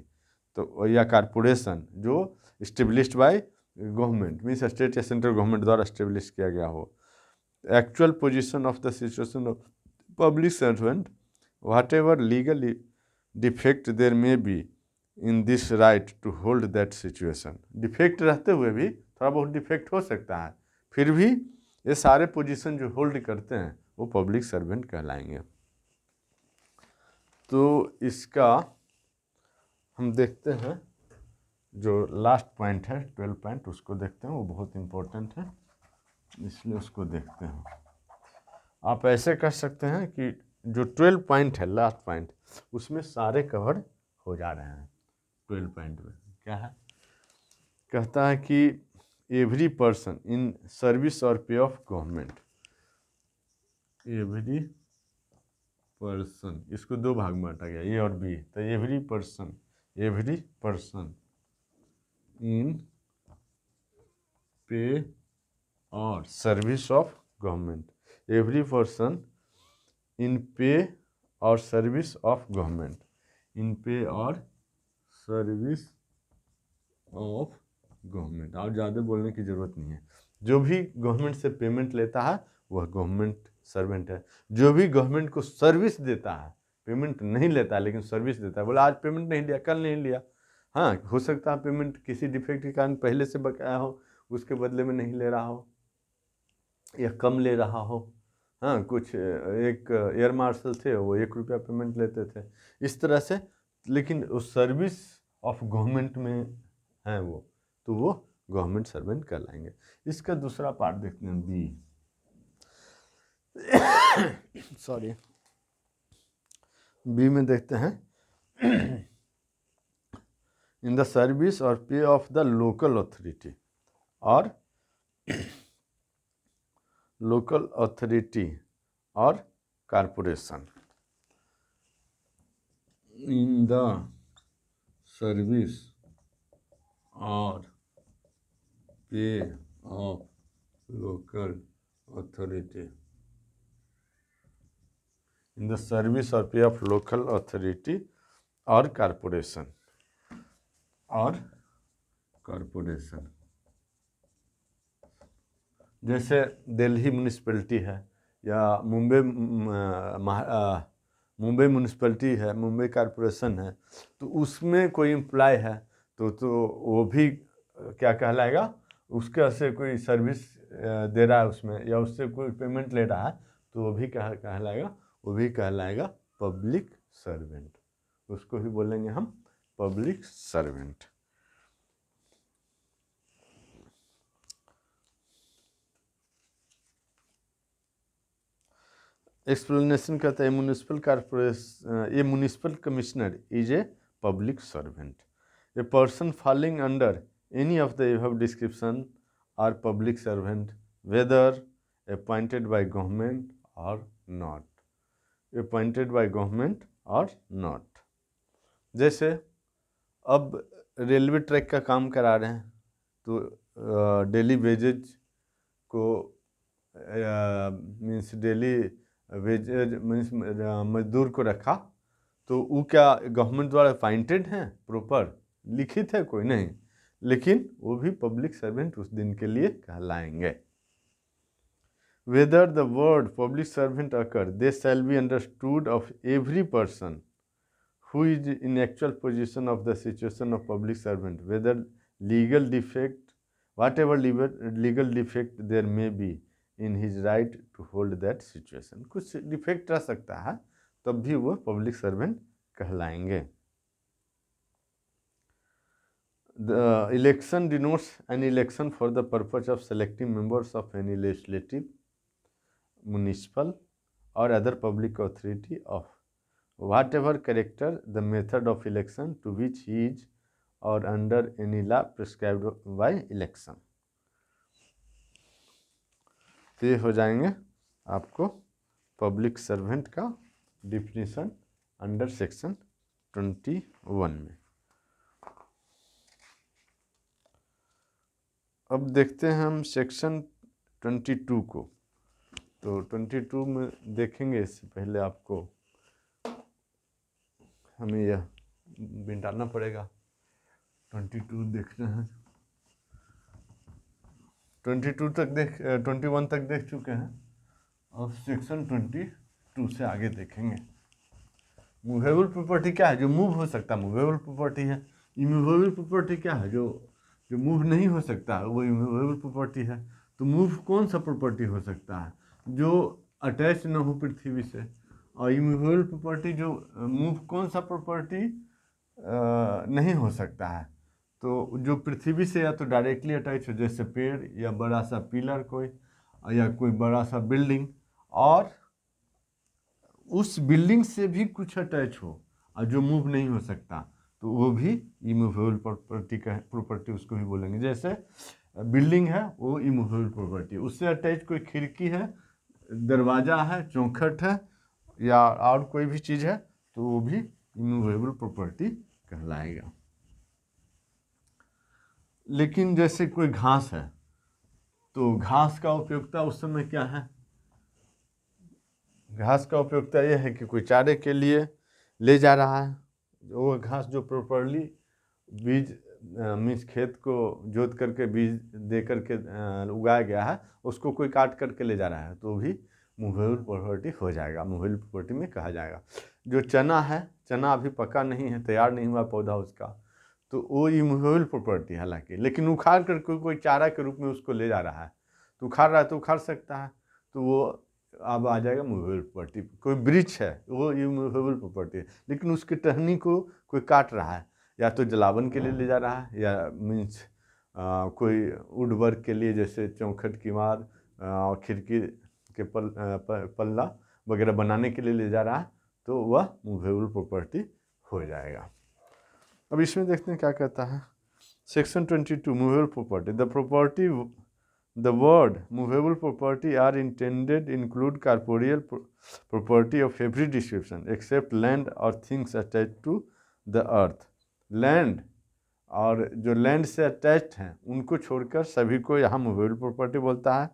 [SPEAKER 1] तो या कारपोरेशन जो established by government, means state या सेंट्रल गवर्नमेंट द्वारा इस्टेब्लिश किया गया हो। Actual position of the situation of public servant, whatever legal defect there may be in this right to hold that situation. Defect रहते हुए भी, थोड़ा बहुत डिफेक्ट हो सकता है, फिर भी ये सारे पोजीशन जो होल्ड करते हैं वो पब्लिक सर्वेंट कहलाएंगे। तो इसका हम देखते हैं, जो लास्ट पॉइंट है 12 पॉइंट, उसको देखते हैं, वो बहुत इम्पोर्टेंट है, इसलिए उसको देखते हैं। आप ऐसे कर सकते हैं कि जो 12 पॉइंट है, लास्ट पॉइंट, उसमें सारे कवर हो जा रहे हैं। 12 पॉइंट में क्या है, कहता है कि एवरी पर्सन इन सर्विस और पे ऑफ गवर्नमेंट, एवरी पर्सन, इसको दो भाग में बांटा गया, ए और बी। तो एवरी पर्सन इन पे और service of government, every person in पे और सर्विस ऑफ गवर्नमेंट, इन पे और सर्विस ऑफ गवर्नमेंट। और ज़्यादा बोलने की ज़रूरत नहीं है। जो भी गवर्नमेंट से पेमेंट लेता है वह गवर्नमेंट सर्वेंट है। जो भी गवर्नमेंट को सर्विस देता है, पेमेंट नहीं लेता है लेकिन सर्विस देता है, बोला आज पेमेंट नहीं लिया, कल नहीं लिया, हाँ हो सकता है पेमेंट किसी डिफेक्ट के कारण पहले से बकाया हो, उसके बदले में नहीं ले रहा हो या कम ले रहा हो। हाँ, कुछ एक एयर मार्शल थे, वो 1 रुपया पेमेंट लेते थे, इस तरह से। लेकिन उस सर्विस ऑफ गवर्नमेंट में हैं वो, तो वो गवर्नमेंट सर्वेंट कहलाएंगे। इसका दूसरा पार्ट देखते हैं, बी। सॉरी, बी में देखते हैं, इन द सर्विस और पे ऑफ द लोकल अथॉरिटी और लोकल अथॉरिटी और कारपोरेशन, इन द सर्विस और पे of local authority, in the service और पे ऑफ लोकल अथॉरिटी और कारपोरेशन जैसे दिल्ली म्यूनिसिपैलिटी है या मुंबई म्यूनिसिपैलिटी है, मुंबई कॉरपोरेशन है, तो उसमें कोई एम्प्लॉय है तो वो भी क्या कहलाएगा, उसका से कोई सर्विस दे रहा है उसमें या उससे कोई पेमेंट ले रहा है, तो वो भी कहलाएगा पब्लिक सर्वेंट। उसको ही बोलेंगे हम पब्लिक सर्वेंट। एक्सप्लेनेशन कहता है municipal corporation, a municipal commissioner is a public servant, a person falling under any of the above description are public servant whether appointed by government और नॉट, अपॉइंटेड बाय गवर्नमेंट और not. जैसे अब railway track का काम करा रहे हैं, तो डेली वेजेज को मीन्स डेली वेजेज मीन्स मजदूर को रखा, तो वो क्या गवर्नमेंट द्वारा अपॉइंटेड हैं, प्रॉपर लिखित है कोई नहीं, लेकिन वो भी पब्लिक सर्वेंट उस दिन के लिए कहलाएंगे। Whether the word public servant occur, they shall be understood of every person who is in actual position of the situation of public servant, whether legal defect, whatever legal defect there may be in his right to hold that situation। कुछ defect रह सकता है, तब भी वो public servant कहलाएंगे। The election denotes an election for the purpose of selecting members of any legislative, municipal or other public authority of whatever character the method of election to which he is or under any law prescribed by election। तो ये हो जाएंगे आपको public servant का definition under section 21 में। अब देखते हैं हम सेक्शन 22 को। तो 22 में देखेंगे, इससे पहले आपको हमें यह बिटाना पड़ेगा। 22 देखते हैं, 21 तक देख चुके हैं। अब सेक्शन 22 से आगे देखेंगे। मूवेबल प्रॉपर्टी क्या है, जो मूव हो सकता है, मूवेबल प्रॉपर्टी है। इमूवेबल प्रॉपर्टी क्या है, जो मूव नहीं हो सकता है, वो इमूवेबल प्रॉपर्टी है। तो मूव कौन सा प्रॉपर्टी हो सकता है, जो अटैच न हो पृथ्वी से। और इमूवेबल प्रॉपर्टी, जो मूव कौन सा प्रॉपर्टी नहीं हो सकता है, तो जो पृथ्वी से या तो डायरेक्टली अटैच हो, जैसे पेड़ या बड़ा सा पिलर कोई, या कोई बड़ा सा बिल्डिंग, और उस बिल्डिंग से भी कुछ अटैच हो और जो मूव नहीं हो सकता, तो वो भी इमूवेबल प्रॉपर्टी उसको भी बोलेंगे। जैसे बिल्डिंग है, वो इमूवेबल प्रॉपर्टी, उससे अटैच कोई खिड़की है, दरवाज़ा है, चौखट है, या और कोई भी चीज़ है तो वो भी इमूवेबल प्रॉपर्टी कहलाएगा। लेकिन जैसे कोई घास है तो घास का उपयोगिता उस समय क्या है? घास का उपयोगिता यह है कि कोई चारे के लिए ले जा रहा है, वो घास जो प्रॉपरली बीज मीन्स खेत को जोत करके बीज दे करके उगाया गया है, उसको कोई काट करके ले जा रहा है तो भी मूवेबल प्रॉपर्टी हो जाएगा, मूवेबल प्रॉपर्टी में कहा जाएगा। जो चना है, चना अभी पका नहीं है, तैयार नहीं हुआ पौधा उसका, तो वो इमूवेबल प्रॉपर्टी है हालांकि, लेकिन उखाड़ करके कोई चारा के रूप में उसको ले जा रहा है, तो उखाड़ रहा है तो उखाड़ सकता है, तो वो अब आ जाएगा मूवेबल प्रॉपर्टी। कोई वृक्ष है वो इमूवेबल प्रॉपर्टी है, लेकिन उसकी टहनी को कोई काट रहा है, या तो जलावन के लिए ले जा रहा है या मीन्स कोई वुड वर्क के लिए, जैसे चौखट किवाड़ खिड़की के पल्ला वगैरह बनाने के लिए ले जा रहा है, तो वह मूवेबल प्रॉपर्टी हो जाएगा। अब इसमें देखते हैं क्या कहता है section 22 movable property. The word movable property are intended include corporeal property of every description except land और things attach to the earth. Land और जो लैंड से अटैच्ड हैं उनको छोड़कर सभी को यहाँ मूवेबल प्रॉपर्टी बोलता है।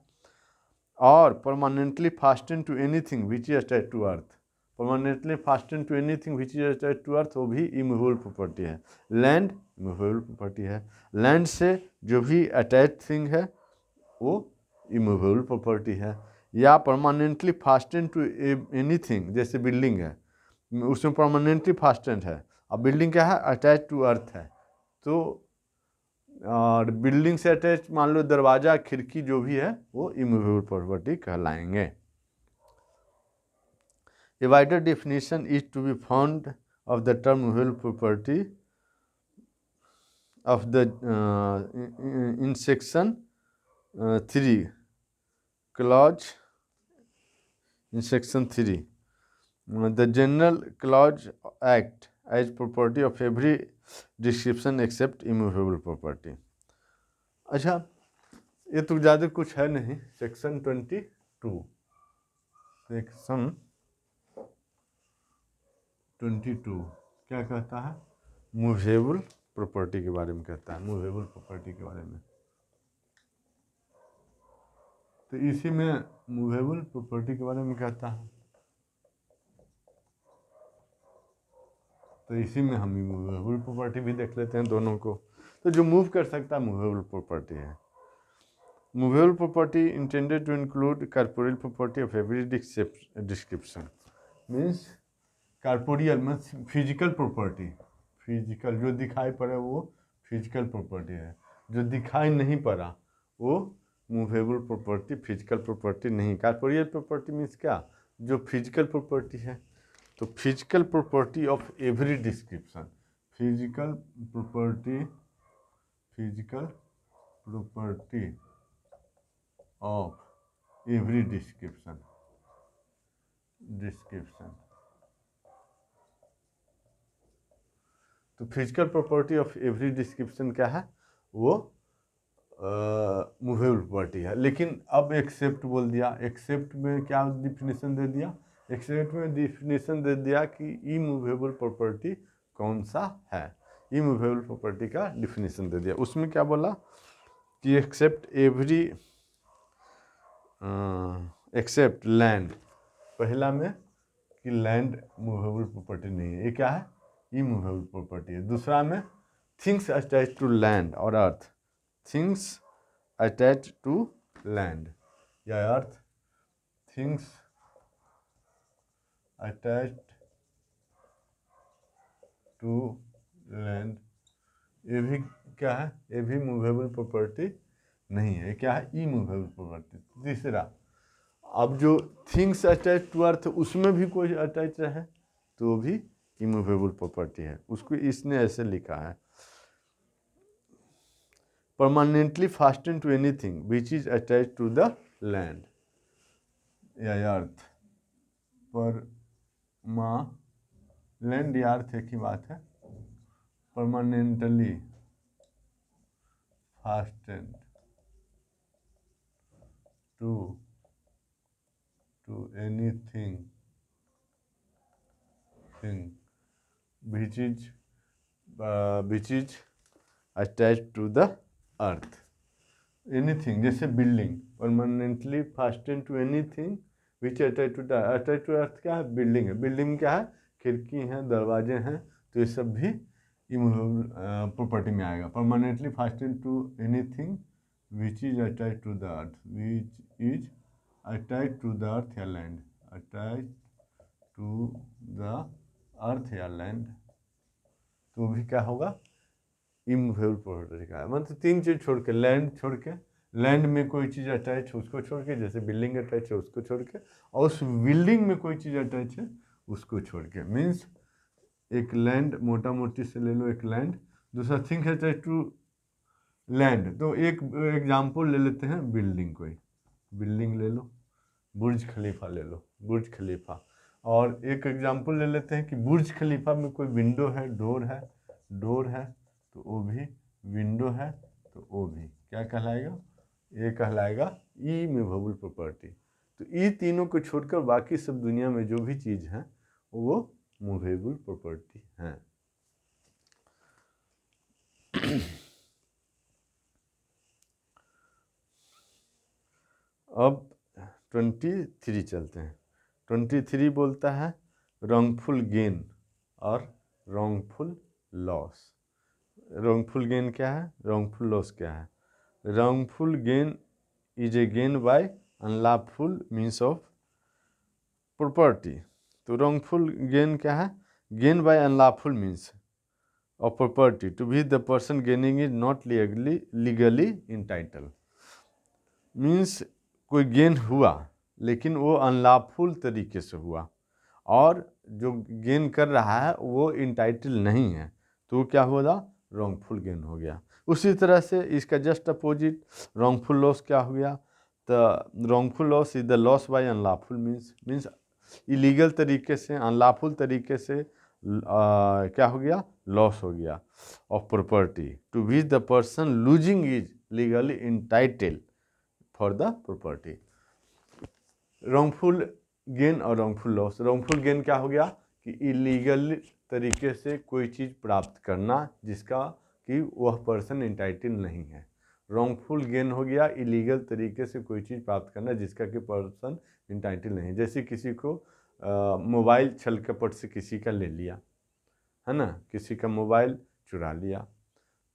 [SPEAKER 1] Or permanently fasten to anything which is attach to earth, permanently fasten to anything which is attach to earth वो भी इमूवेबल प्रॉपर्टी है। लैंड इमूवेबल प्रॉपर्टी है, लैंड से जो भी अटैच थिंग है वो इमूवेबल प्रॉपर्टी है। या परमानेंटली फास्टेन टू एनीथिंग, जैसे बिल्डिंग है उसमें परमानेंटली फास्टेन है, अब बिल्डिंग क्या है अटैच टू अर्थ है, तो और बिल्डिंग से अटैच मान लो दरवाज़ा खिड़की जो भी है वो इमूवेबल प्रॉपर्टी कहलाएंगे। A wider definition is to be found of the term movable property of the in section 3 clause in section 3 the general clause act as property of every description except immovable property। अच्छा, ये तो ज़्यादा कुछ है नहीं। Section 22 क्या कहता है? मूवेबल प्रॉपर्टी के बारे में कहता है, मूवेबल प्रॉपर्टी के बारे में। तो इसी में मूवेबल प्रॉपर्टी के बारे में कहता है, तो इसी में हम मूवेबल प्रॉपर्टी भी देख लेते हैं दोनों को। तो जो मूव कर सकता है मूवेबल प्रॉपर्टी है। Movable property intended to include corporeal property of every description, means corporeal means physical property, physical जो दिखाई पड़े वो फिजिकल प्रॉपर्टी है, जो दिखाई नहीं पड़ा वो मूवेबल प्रॉपर्टी, फिजिकल प्रॉपर्टी नहीं। कॉर्पोरियल प्रॉपर्टी मीन्स क्या? जो फिजिकल प्रॉपर्टी है, तो physical property of every description, physical property of every description तो physical property of every description क्या है? वो मूवेबल प्रॉपर्टी है। लेकिन अब एक्सेप्ट बोल दिया, एक्सेप्ट में क्या डिफिनेशन दे दिया? एक्सेप्ट में डिफिनेशन दे दिया कि इमूवेबल प्रॉपर्टी कौन सा है, इमूवेबल प्रॉपर्टी का डिफिनेशन दे दिया। उसमें क्या बोला कि एक्सेप्ट एवरी एक्सेप्ट लैंड, पहला में कि लैंड मूवेबल प्रॉपर्टी नहीं है, ये क्या है? इमूवेबल प्रॉपर्टी है। दूसरा में थिंग्स अटैच टू लैंड और अर्थ, थिंग्स अटैच टू लैंड या अर्थ, थिंग्स अटैच टू लैंड, ये भी क्या है? ये भी मूवेबल प्रॉपर्टी नहीं है, क्या है? Immovable property. तीसरा, अब जो थिंग्स अटैच टू अर्थ उसमें भी कोई अटैच रहे तो भी इमूवेबल प्रॉपर्टी है, उसको इसने ऐसे लिखा है permanently fasten to anything which is attach to the land या अर्थ। पर लैंड या अर्थ एक ही बात है। Permanently fasten to anything thing which is attach to the earth. Anything जैसे building, permanently fasten to anything which attach to the earth क्या है? बिल्डिंग है। बिल्डिंग क्या है? खिड़की हैं, दरवाजे हैं, तो ये सब भी इमूवेबल प्रॉपर्टी में आएगा। Permanently fasten to anything which is attach to the earth, which is attach to the earth या land, attach to the earth या लैंड, तो भी क्या होगा? इमूवेबल प्रॉपर्टी का है। मतलब तीन चीज़ छोड़ के, लैंड छोड़ के, लैंड में कोई चीज़ अटैच है उसको छोड़ के, जैसे बिल्डिंग अटैच है उसको छोड़ के, और उस बिल्डिंग में कोई चीज़ अटैच है उसको छोड़ के। मीन्स एक लैंड, मोटा मोटी से ले लो एक लैंड, दूसरा थिंग अटैच टू लैंड। तो एक एग्जाम्पल ले लेते हैं बिल्डिंग, कोई बिल्डिंग ले लो, बुर्ज खलीफा ले लो, बुर्ज खलीफा। और एक एग्जाम्पल ले लेते हैं कि बुर्ज खलीफा में कोई विंडो है, डोर है, डोर है, तो वो भी विंडो है, तो वो भी क्या कहलाएगा? ये कहलाएगा इमूवेबल प्रॉपर्टी। तो ये तीनों को छोड़कर बाकी सब दुनिया में जो भी चीज़ है वो मूवेबल प्रॉपर्टी है। अब 23 चलते हैं। 23 बोलता है रॉन्गफुल गेन और रॉन्गफुल लॉस। रॉन्गफुल गेन क्या है? रॉन्गफुल लॉस क्या है? Wrongful gain is a gain by unlawful means of property. तो रॉन्गफुल गेन क्या है? Gain by unlawful means of property to be the person gaining is not legally entitle. मीन्स कोई gain हुआ लेकिन वो अनलॉफुल तरीके से हुआ, और जो गेन कर रहा है वो इंटाइटल नहीं है, तो क्या होगा? रॉन्गफुल गेन हो गया। उसी तरह से इसका जस्ट अपोजिट रॉन्गफुल लॉस क्या हो गया? तो wrongful loss is the loss by unlawful means illegal तरीके से, अनलॉफुल तरीके से क्या हो गया? लॉस हो गया of property to which the person losing is legally entitle for the property. Wrongful gain और रॉन्गफुल लॉस। रॉन्गफुल गेन क्या हो गया? कि इलीगल तरीके से कोई चीज़ प्राप्त करना जिसका कि वह पर्सन इंटाइटल नहीं है। रॉन्गफुल गेन हो गया इलीगल तरीके से कोई चीज़ प्राप्त करना जिसका कि पर्सन इंटाइटल नहीं है। जैसे किसी को मोबाइल छल कपट से किसी का ले लिया, है ना, किसी का मोबाइल चुरा लिया,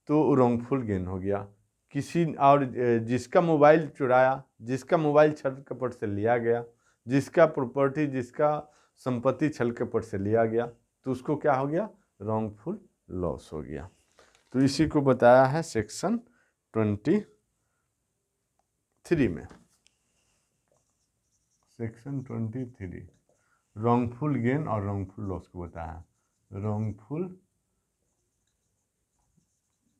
[SPEAKER 1] तो रॉन्गफुल गेन हो गया। किसी और जिसका मोबाइल चुराया, जिसका मोबाइल छल कपट से लिया गया, जिसका प्रॉपर्टी, जिसका संपत्ति छल कपट से लिया गया, तो उसको क्या हो गया? रॉन्गफुल लॉस हो गया। तो इसी को बताया है सेक्शन 23 में। सेक्शन 23 रॉन्गफुल गेन और रॉन्गफुल लॉस को बताया। रॉन्गफुल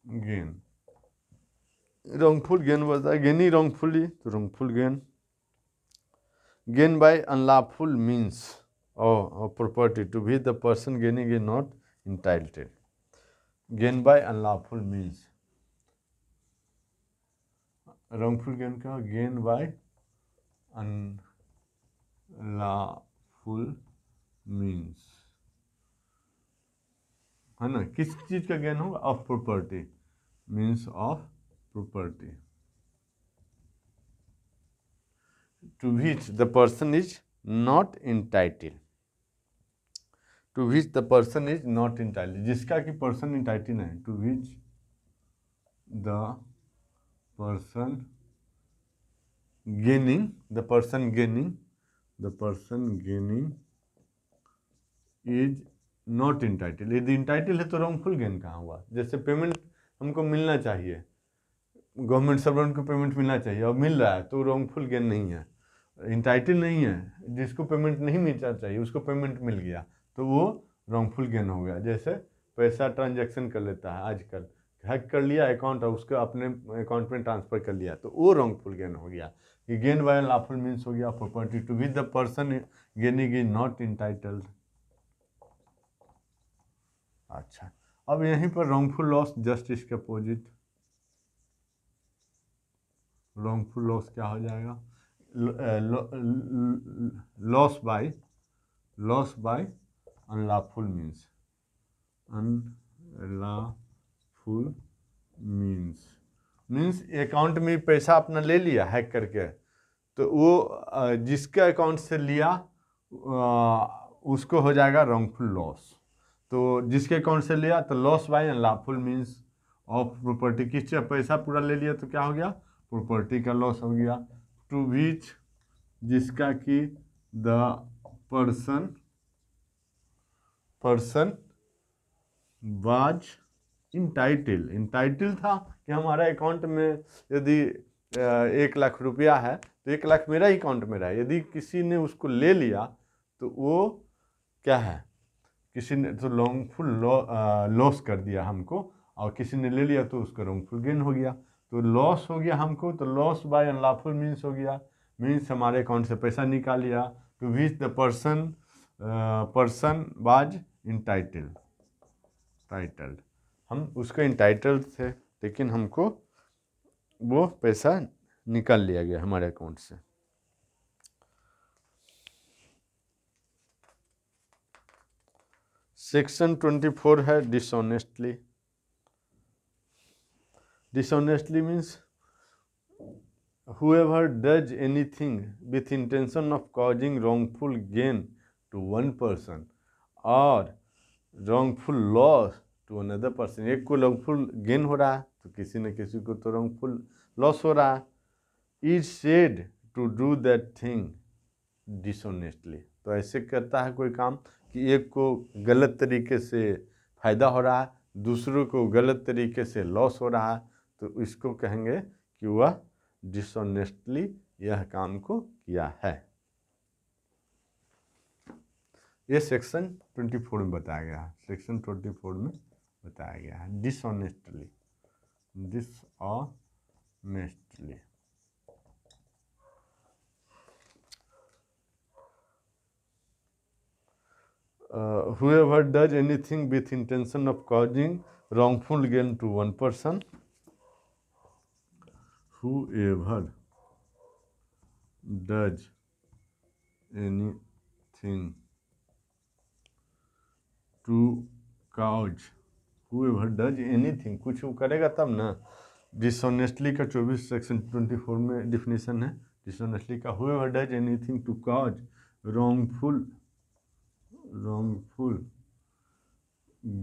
[SPEAKER 1] गेन, रॉन्गफुल गेन बताया, गेनी रॉन्गफुली, तो wrongful gain. Gain by unlawful means of property to which the person gaining is not entitled. Gain by unlawful means, wrongful gain का gain by unlawful means, है ना? किस चीज़ का gain होगा? Of property, means of property to which the person is not entitled, to which the person is not entitled, जिसका कि person entitle नहीं, to which the person gaining, the person gaining, the person gaining is not entitled। यदि entitle है तो wrongful gain कहाँ हुआ? जैसे payment हमको मिलना चाहिए, गवर्नमेंट सर्वेंट को पेमेंट मिलना चाहिए और मिल रहा है, तो रॉन्गफुल गेन नहीं है, इंटाइटल नहीं है। जिसको पेमेंट नहीं मिलना चाहिए उसको पेमेंट मिल गया, तो वो रॉन्गफुल गेन हो गया। जैसे पैसा ट्रांजैक्शन कर लेता है आजकल, हैक कर लिया अकाउंट और उसको अपने अकाउंट में ट्रांसफ़र कर लिया, तो वो रॉन्गफुल गेन हो गया। कि गेन बाय अनलॉफुल मीन्स हो गया property to which the person gaining is not entitled. अच्छा, अब यहीं पर रॉन्गफुल लॉस, जस्ट इसके अपोजिट। रॉन्गफुल लॉस क्या हो जाएगा? Loss by unlawful means, unlawful means account में पैसा अपना ले लिया हैक करके, तो वो जिसके अकाउंट से लिया उसको हो जाएगा रॉन्गफुल लॉस। तो जिसके अकाउंट से लिया तो loss by unlawful means of property, किससे पैसा पूरा ले लिया तो क्या हो गया, प्रॉपर्टी का लॉस हो गया। टू विच, जिसका कि द पर्सन वाज इंटाइटल था कि हमारा अकाउंट में यदि 1 लाख रुपया है तो 1 लाख मेरा ही अकाउंट में रहा। यदि किसी ने उसको ले लिया तो वो क्या है, किसी ने तो रॉन्गफुल लॉस कर दिया हमको, और किसी ने ले लिया तो उसका रॉन्गफुल गेन हो गया। तो लॉस हो गया हमको, तो लॉस बाय अनलॉफुल मीन्स हो गया, मीन्स हमारे अकाउंट से पैसा निकाल लिया। To which the person was titled, हम उसके इंटाइटल्ड थे लेकिन हमको वो पैसा निकाल लिया गया हमारे अकाउंट से। सेक्शन 24 है dishonestly. Dishonestly means whoever does anything with intention of causing wrongful gain to one person or wrongful loss to another person। एक को wrongful gain हो रहा है तो किसी न किसी को तो wrongful loss हो रहा है। is said to do that thing dishonestly, तो ऐसे करता है कोई काम कि एक को गलत तरीके से फ़ायदा हो रहा है, दूसरों को गलत तरीके से लॉस हो रहा है, तो इसको कहेंगे कि वह डिसऑनेस्टली यह काम को किया है। ये सेक्शन 24 में बताया गया है, सेक्शन 24 में बताया गया है dishonestly. Whoever does anything with intention of causing wrongful gain to one person, whoever does anything to cause, whoever does anything, कुछ वो करेगा तब ना। डिसऑनेस्टली का 24 सेक्शन 24 में डिफिनेशन है डिसऑनेस्टली का। whoever does anything to cause wrongful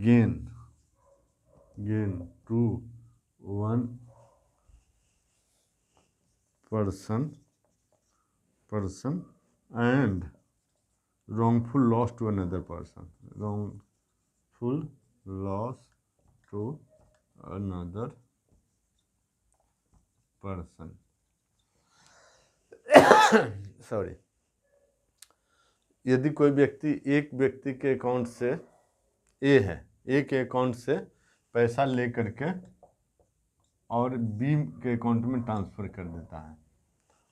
[SPEAKER 1] gain to one person and wrongful loss to another person, wrongful loss to another person sorry, यदि कोई व्यक्ति एक व्यक्ति के अकाउंट से ए है, ए के अकाउंट से पैसा ले करके और बी के अकाउंट में ट्रांसफ़र कर देता है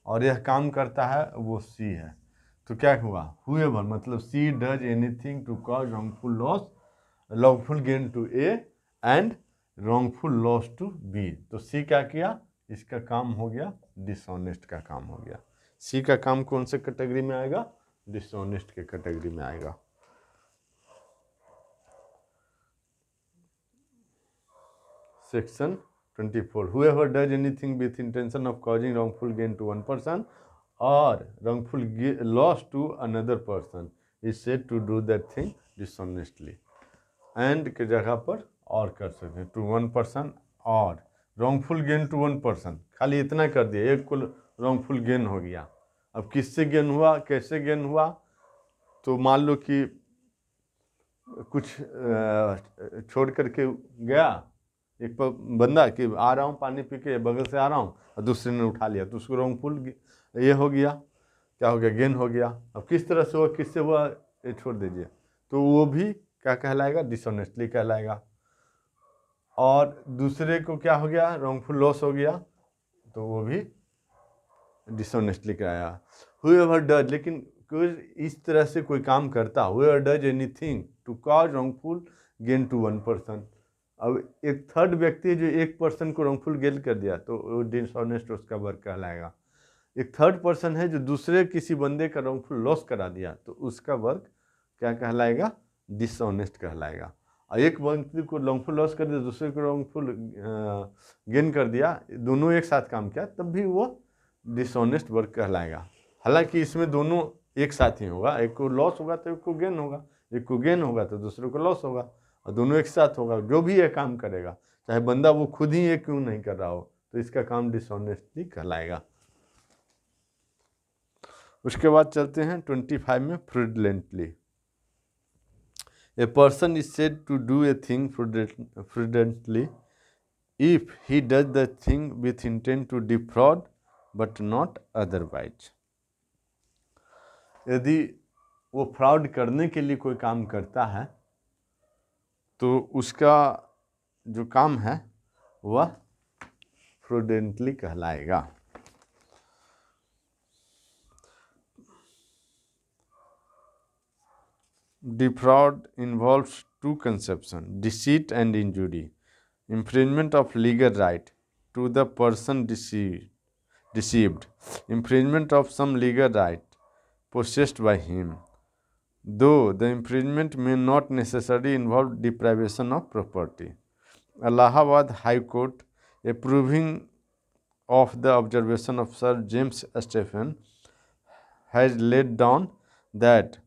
[SPEAKER 1] और यह काम करता है वो सी है, तो क्या हुआ, whoever मतलब C does anything to cause wrongful gain to A and wrongful loss to B. तो सी क्या किया, इसका काम हो गया डिसऑनेस्ट का काम हो गया। सी का काम कौन से कैटेगरी में आएगा, डिसऑनेस्ट के कैटेगरी में आएगा। Section 24, whoever does anything with intention of causing wrongful gain to one person or wrongful loss to another person is said to do that thing dishonestly। and के जगह पर और कर सकते हैं, to one person और wrongful gain to one person, खाली इतना कर दिया, एक को wrongful gain हो गया। अब किससे गेन हुआ, कैसे गेन हुआ, तो मान लो कि कुछ छोड़ करके गया एक बंदा कि आ रहा हूँ पानी पी के बगल से आ रहा हूँ, और दूसरे ने उठा लिया तो उसको रॉन्गफुल ये हो गया, क्या हो गया, गेन हो गया। अब किस तरह से हुआ, किससे हुआ, ये छोड़ दीजिए, तो वो भी क्या कहलाएगा, डिसऑनेस्टली कहलाएगा। और दूसरे को क्या हो गया, रॉन्गफुल लॉस हो गया, तो वो भी डिसऑनेस्टली कहलाया। whoever does, लेकिन कोई इस तरह से कोई काम करता, whoever does anything to cause wrongful gain to one person, अब एक थर्ड व्यक्ति जो एक पर्सन को रॉन्गफुल गेन कर दिया तो वो डिसऑनेस्ट उसका वर्क कहलाएगा। एक थर्ड पर्सन है जो दूसरे किसी बंदे का रॉन्गफुल लॉस करा दिया तो उसका वर्क क्या कहलाएगा, डिसऑनेस्ट कहलाएगा। और एक व्यक्ति को रॉन्गफुल लॉस कर दिया, दूसरे को रॉन्गफुल गेन कर दिया, दोनों एक साथ काम किया, तब भी वो डिसऑनेस्ट वर्क कहलाएगा। हालांकि इसमें दोनों एक साथ ही होगा, एक को लॉस होगा तो एक को गेन होगा, एक को गेन होगा तो दूसरे को लॉस होगा, और दोनों एक साथ होगा। जो भी ये काम करेगा, चाहे बंदा वो खुद ही ये क्यों नहीं कर रहा हो, तो इसका काम डिसऑनेस्टली कहलाएगा। उसके बाद चलते हैं 25 में, fraudulently. A person is said to do a thing fraudulently if he does the thing with intent to defraud but not otherwise. यदि वो फ्रॉड करने के लिए कोई काम करता है तो उसका जो काम है वह फ्रॉडलेंटली कहलाएगा। Defraud involves two conceptions: deceit and injury, infringement of legal right to the person deceived, infringement of some legal right possessed by him, though the infringement may not necessarily involve deprivation of property. Allahabad High Court, approving of the observation of Sir James Stephen, has laid down that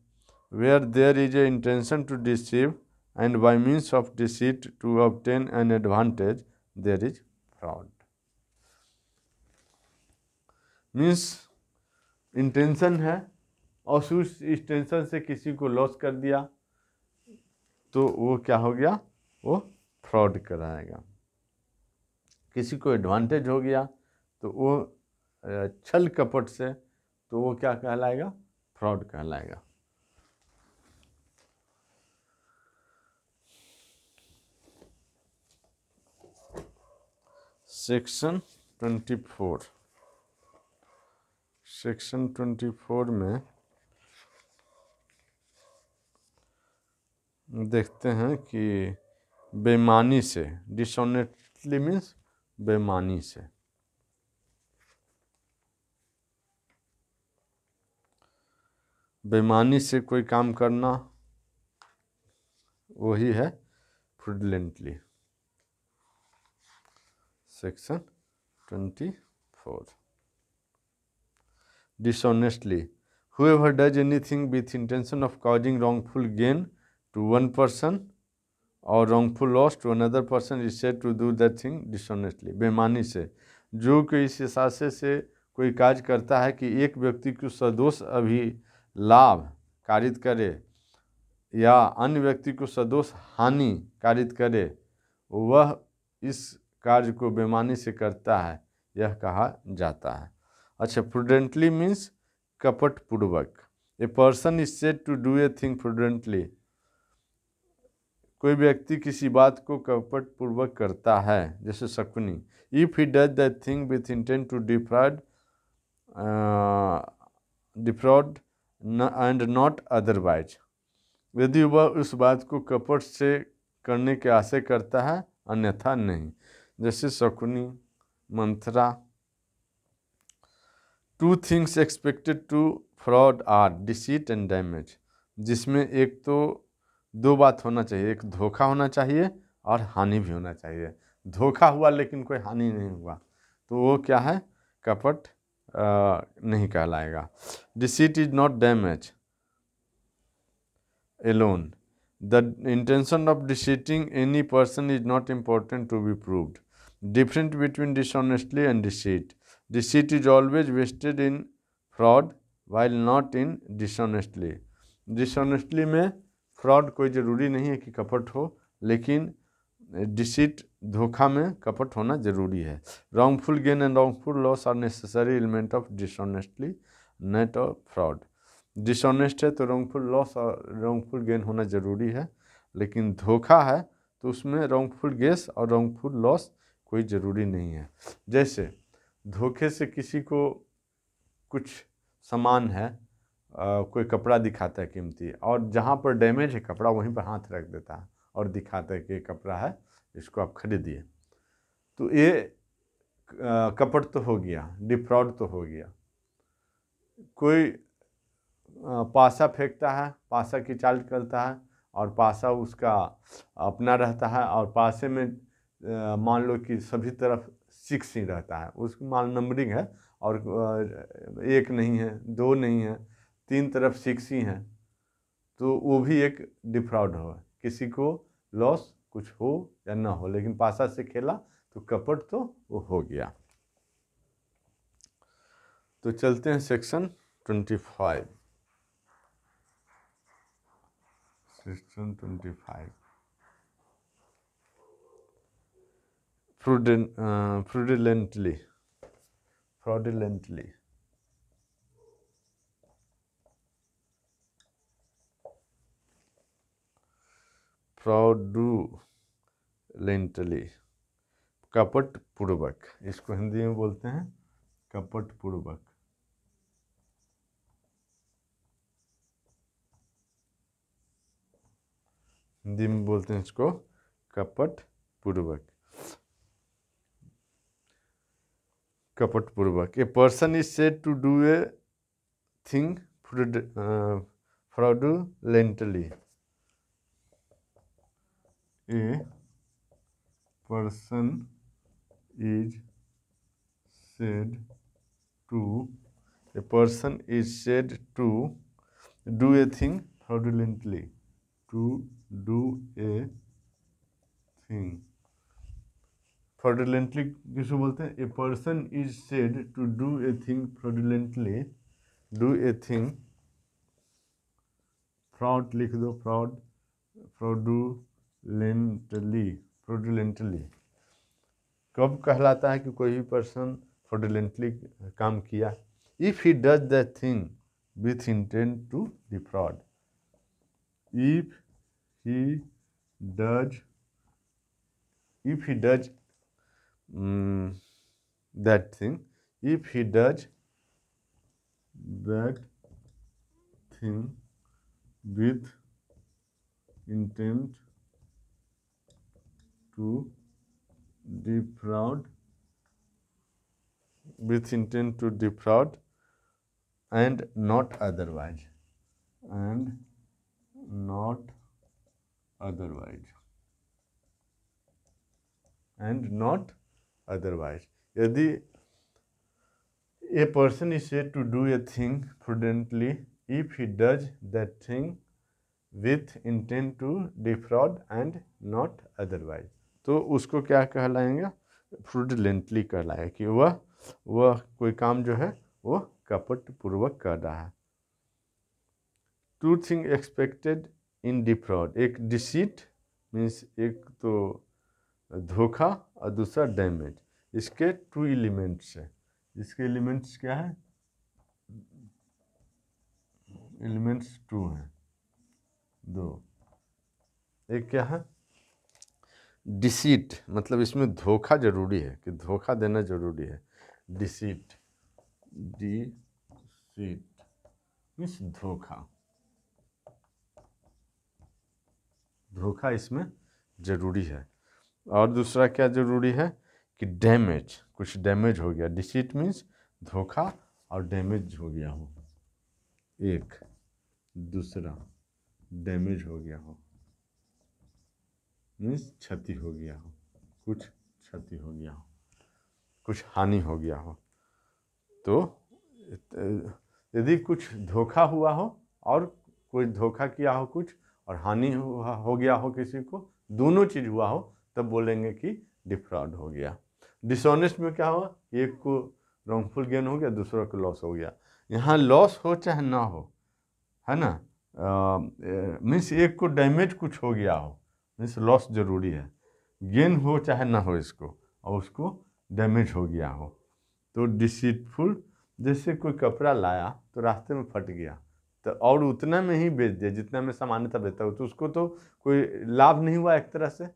[SPEAKER 1] where there is an intention to deceive and by means of deceit to obtain an advantage, there is fraud. Means intention है और उस intention से किसी को loss कर दिया तो वो क्या हो गया, वो फ्रॉड कराएगा। किसी को एडवांटेज हो गया तो वो छल कपट से, तो वो क्या कहलाएगा, फ्रॉड कहलाएगा। सेक्शन 24, सेक्शन 24 में देखते हैं कि बेईमानी से, डिसऑनेस्टली मीन्स बेईमानी से, बेईमानी से कोई काम करना वही है fraudulently. Section 24, dishonestly, whoever does anything with intention of causing wrongful gain to one person or wrongful loss to another person is said to do that thing dishonestly. बेईमानी से, जो कि इस हिसाब से कोई कार्य करता है कि एक व्यक्ति को सदोष अभिलाभ कारित करे या अन्य व्यक्ति को सदोष हानि कारित करे, वह इस कार्य को बेईमानी से करता है, यह कहा जाता है। अच्छा, प्रूडेंटली मीन्स कपट पूर्वक। A person is said to do a thing prudently, कोई व्यक्ति किसी बात को कपट पूर्वक करता है, जैसे Shakuni. If he does that thing with intent to defraud and not otherwise, यदि वह उस बात को कपट से करने के आशय करता है, अन्यथा नहीं, जैसे Shakuni, Manthara. Two things expected to fraud are deceit and damage, जिसमें एक तो दो बात होना चाहिए, एक धोखा होना चाहिए और हानि भी होना चाहिए। धोखा हुआ लेकिन कोई हानि नहीं हुआ तो वो क्या है, कपट नहीं कहलाएगा। Deceit is not damage alone. The intention of deceiving any person is not important to be proved. Difference between dishonestly and deceit. Deceit is always vested in fraud while not in dishonestly. Dishonestly में fraud कोई ज़रूरी नहीं है कि कपट हो, लेकिन deceit धोखा में कपट होना ज़रूरी है। Wrongful gain and wrongful loss are necessary element of dishonestly, not of fraud. Dishonest है तो रॉन्गफुल लॉस और रॉन्गफुल गेन होना ज़रूरी है, लेकिन धोखा है तो उसमें रॉन्गफुल गेस और रॉन्गफुल लॉस कोई ज़रूरी नहीं है। जैसे धोखे से किसी को कुछ सामान है, कोई कपड़ा दिखाता है कीमती, और जहाँ पर डैमेज है कपड़ा वहीं पर हाथ रख देता है और दिखाता है कि ये कपड़ा है, इसको आप खरीदिए, तो ये कपट तो हो गया, डिफ्रॉड तो हो गया। कोई पासा फेंकता है, पासा की चाल करता है और पासा उसका अपना रहता है, और पासे में मान लो कि सभी तरफ 6 ही रहता है, उसकी मान नंबरिंग है, और 1 नहीं है, 2 नहीं है, 3 तरफ 6 ही हैं, तो वो भी एक डिफ्रॉड हो, किसी को लॉस कुछ हो या ना हो, लेकिन पासा से खेला तो कपट तो वो हो गया। तो चलते हैं सेक्शन 25। सेक्शन 25 fraudulently कपट पूर्वक, इसको हिंदी में बोलते हैं कपट पूर्वक। हिंदी में बोलते हैं इसको कपट पूर्वक। कपट पूर्वक, a person is said to do a thing fraudulently। A person is said to do a thing fraudulently, to do a thing fraudulently किसको बोलते हैं? A person is said to do a thing fraudulently, do a thing, fraud लिख दो, fraudulently कब कहलाता है कि कोई भी पर्सन फ्रॉडुलेंटली काम किया? If he does that thing with intent to defraud, if he does that thing, if he does that thing with intent to defraud, and not otherwise, यदि a person is said to do a thing prudently if he does that thing with intent to defraud and not otherwise, तो उसको क्या कहलाएंगे? Fraudulently कहलाएगा कि वह कोई काम जो है वो कपट पूर्वक कर रहा है। Two thing expected in defraud, एक डिसीट मीन्स एक तो धोखा और दूसरा डैमेज, इसके 2 एलिमेंट्स है। इसके एलिमेंट्स क्या है? एलिमेंट्स 2 हैं, 2। एक क्या है? डिसीट, मतलब इसमें धोखा जरूरी है, कि धोखा देना जरूरी है। डिसीट मीन्स धोखा इसमें जरूरी है। और दूसरा क्या जरूरी है? कि डैमेज, कुछ डैमेज हो गया। डिसीट मीन्स धोखा और डैमेज हो गया हो, एक दूसरा डैमेज हो गया हो मीन्स क्षति हो गया हो, कुछ क्षति हो गया हो, कुछ हानि हो गया हो। तो यदि कुछ धोखा हुआ हो और कोई धोखा किया हो कुछ, और हानि हो गया हो किसी को, दोनों चीज़ हुआ हो, तब बोलेंगे कि डिफ्रॉड हो गया। डिसऑनेस्ट में क्या हुआ? एक को रॉन्गफुल गेन हो गया, दूसरा को लॉस हो गया। यहाँ लॉस हो चाहे ना हो, है ना, मीन्स एक को डैमेज कुछ हो गया हो, मीन्स लॉस जरूरी है। गेन हो चाहे ना हो इसको, और उसको डैमेज हो गया हो। तो डिसीटफुल, जैसे कोई कपड़ा लाया तो रास्ते में फट गया, तो और उतना में ही बेच दिया जितना में सामान्यतः बेचता हो, तो उसको तो कोई लाभ नहीं हुआ एक तरह से।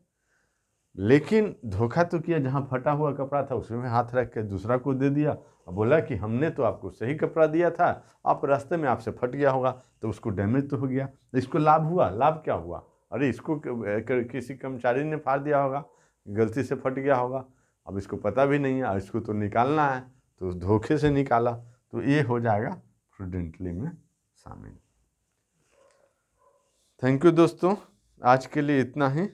[SPEAKER 1] लेकिन धोखा तो किया, जहाँ फटा हुआ कपड़ा था उसमें हाथ रख के दूसरा को दे दिया, और बोला कि हमने तो आपको सही कपड़ा दिया था, आप रास्ते में आपसे फट गया होगा, तो उसको डैमेज तो हो गया। इसको लाभ हुआ? लाभ क्या हुआ? अरे इसको किसी कर्मचारी ने फाड़ दिया होगा, गलती से फट गया होगा, अब इसको पता भी नहीं है, इसको तो निकालना है, तो धोखे से निकाला, तो ये हो जाएगा प्रूडेंटली में शामिल। थैंक यू दोस्तों, आज के लिए इतना ही।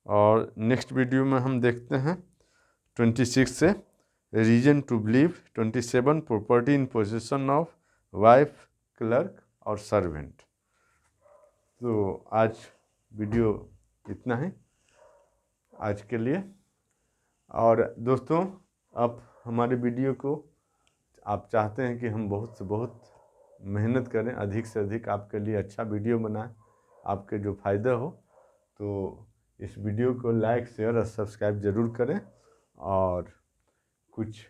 [SPEAKER 1] और नेक्स्ट वीडियो में हम देखते हैं 26 से reason to believe, 27 property in position of wife, clerk और सर्वेंट। तो आज वीडियो इतना ही आज के लिए। और दोस्तों, आप हमारे वीडियो को आप चाहते हैं कि हम बहुत से बहुत मेहनत करें, अधिक से अधिक आपके लिए अच्छा वीडियो बनाएं, आपके जो फ़ायदा हो, तो इस वीडियो को लाइक, शेयर और सब्सक्राइब ज़रूर करें। और कुछ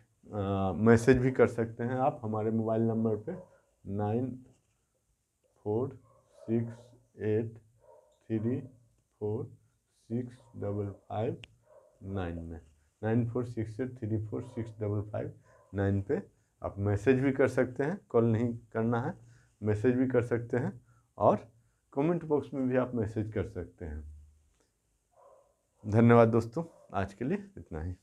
[SPEAKER 1] मैसेज भी कर सकते हैं आप हमारे मोबाइल नंबर पे 9446834559 में 9468346559 पे आप मैसेज भी कर सकते हैं, कॉल नहीं करना है, मैसेज भी कर सकते हैं। और कमेंट बॉक्स में भी आप मैसेज कर सकते हैं। धन्यवाद दोस्तों, आज के लिए इतना ही।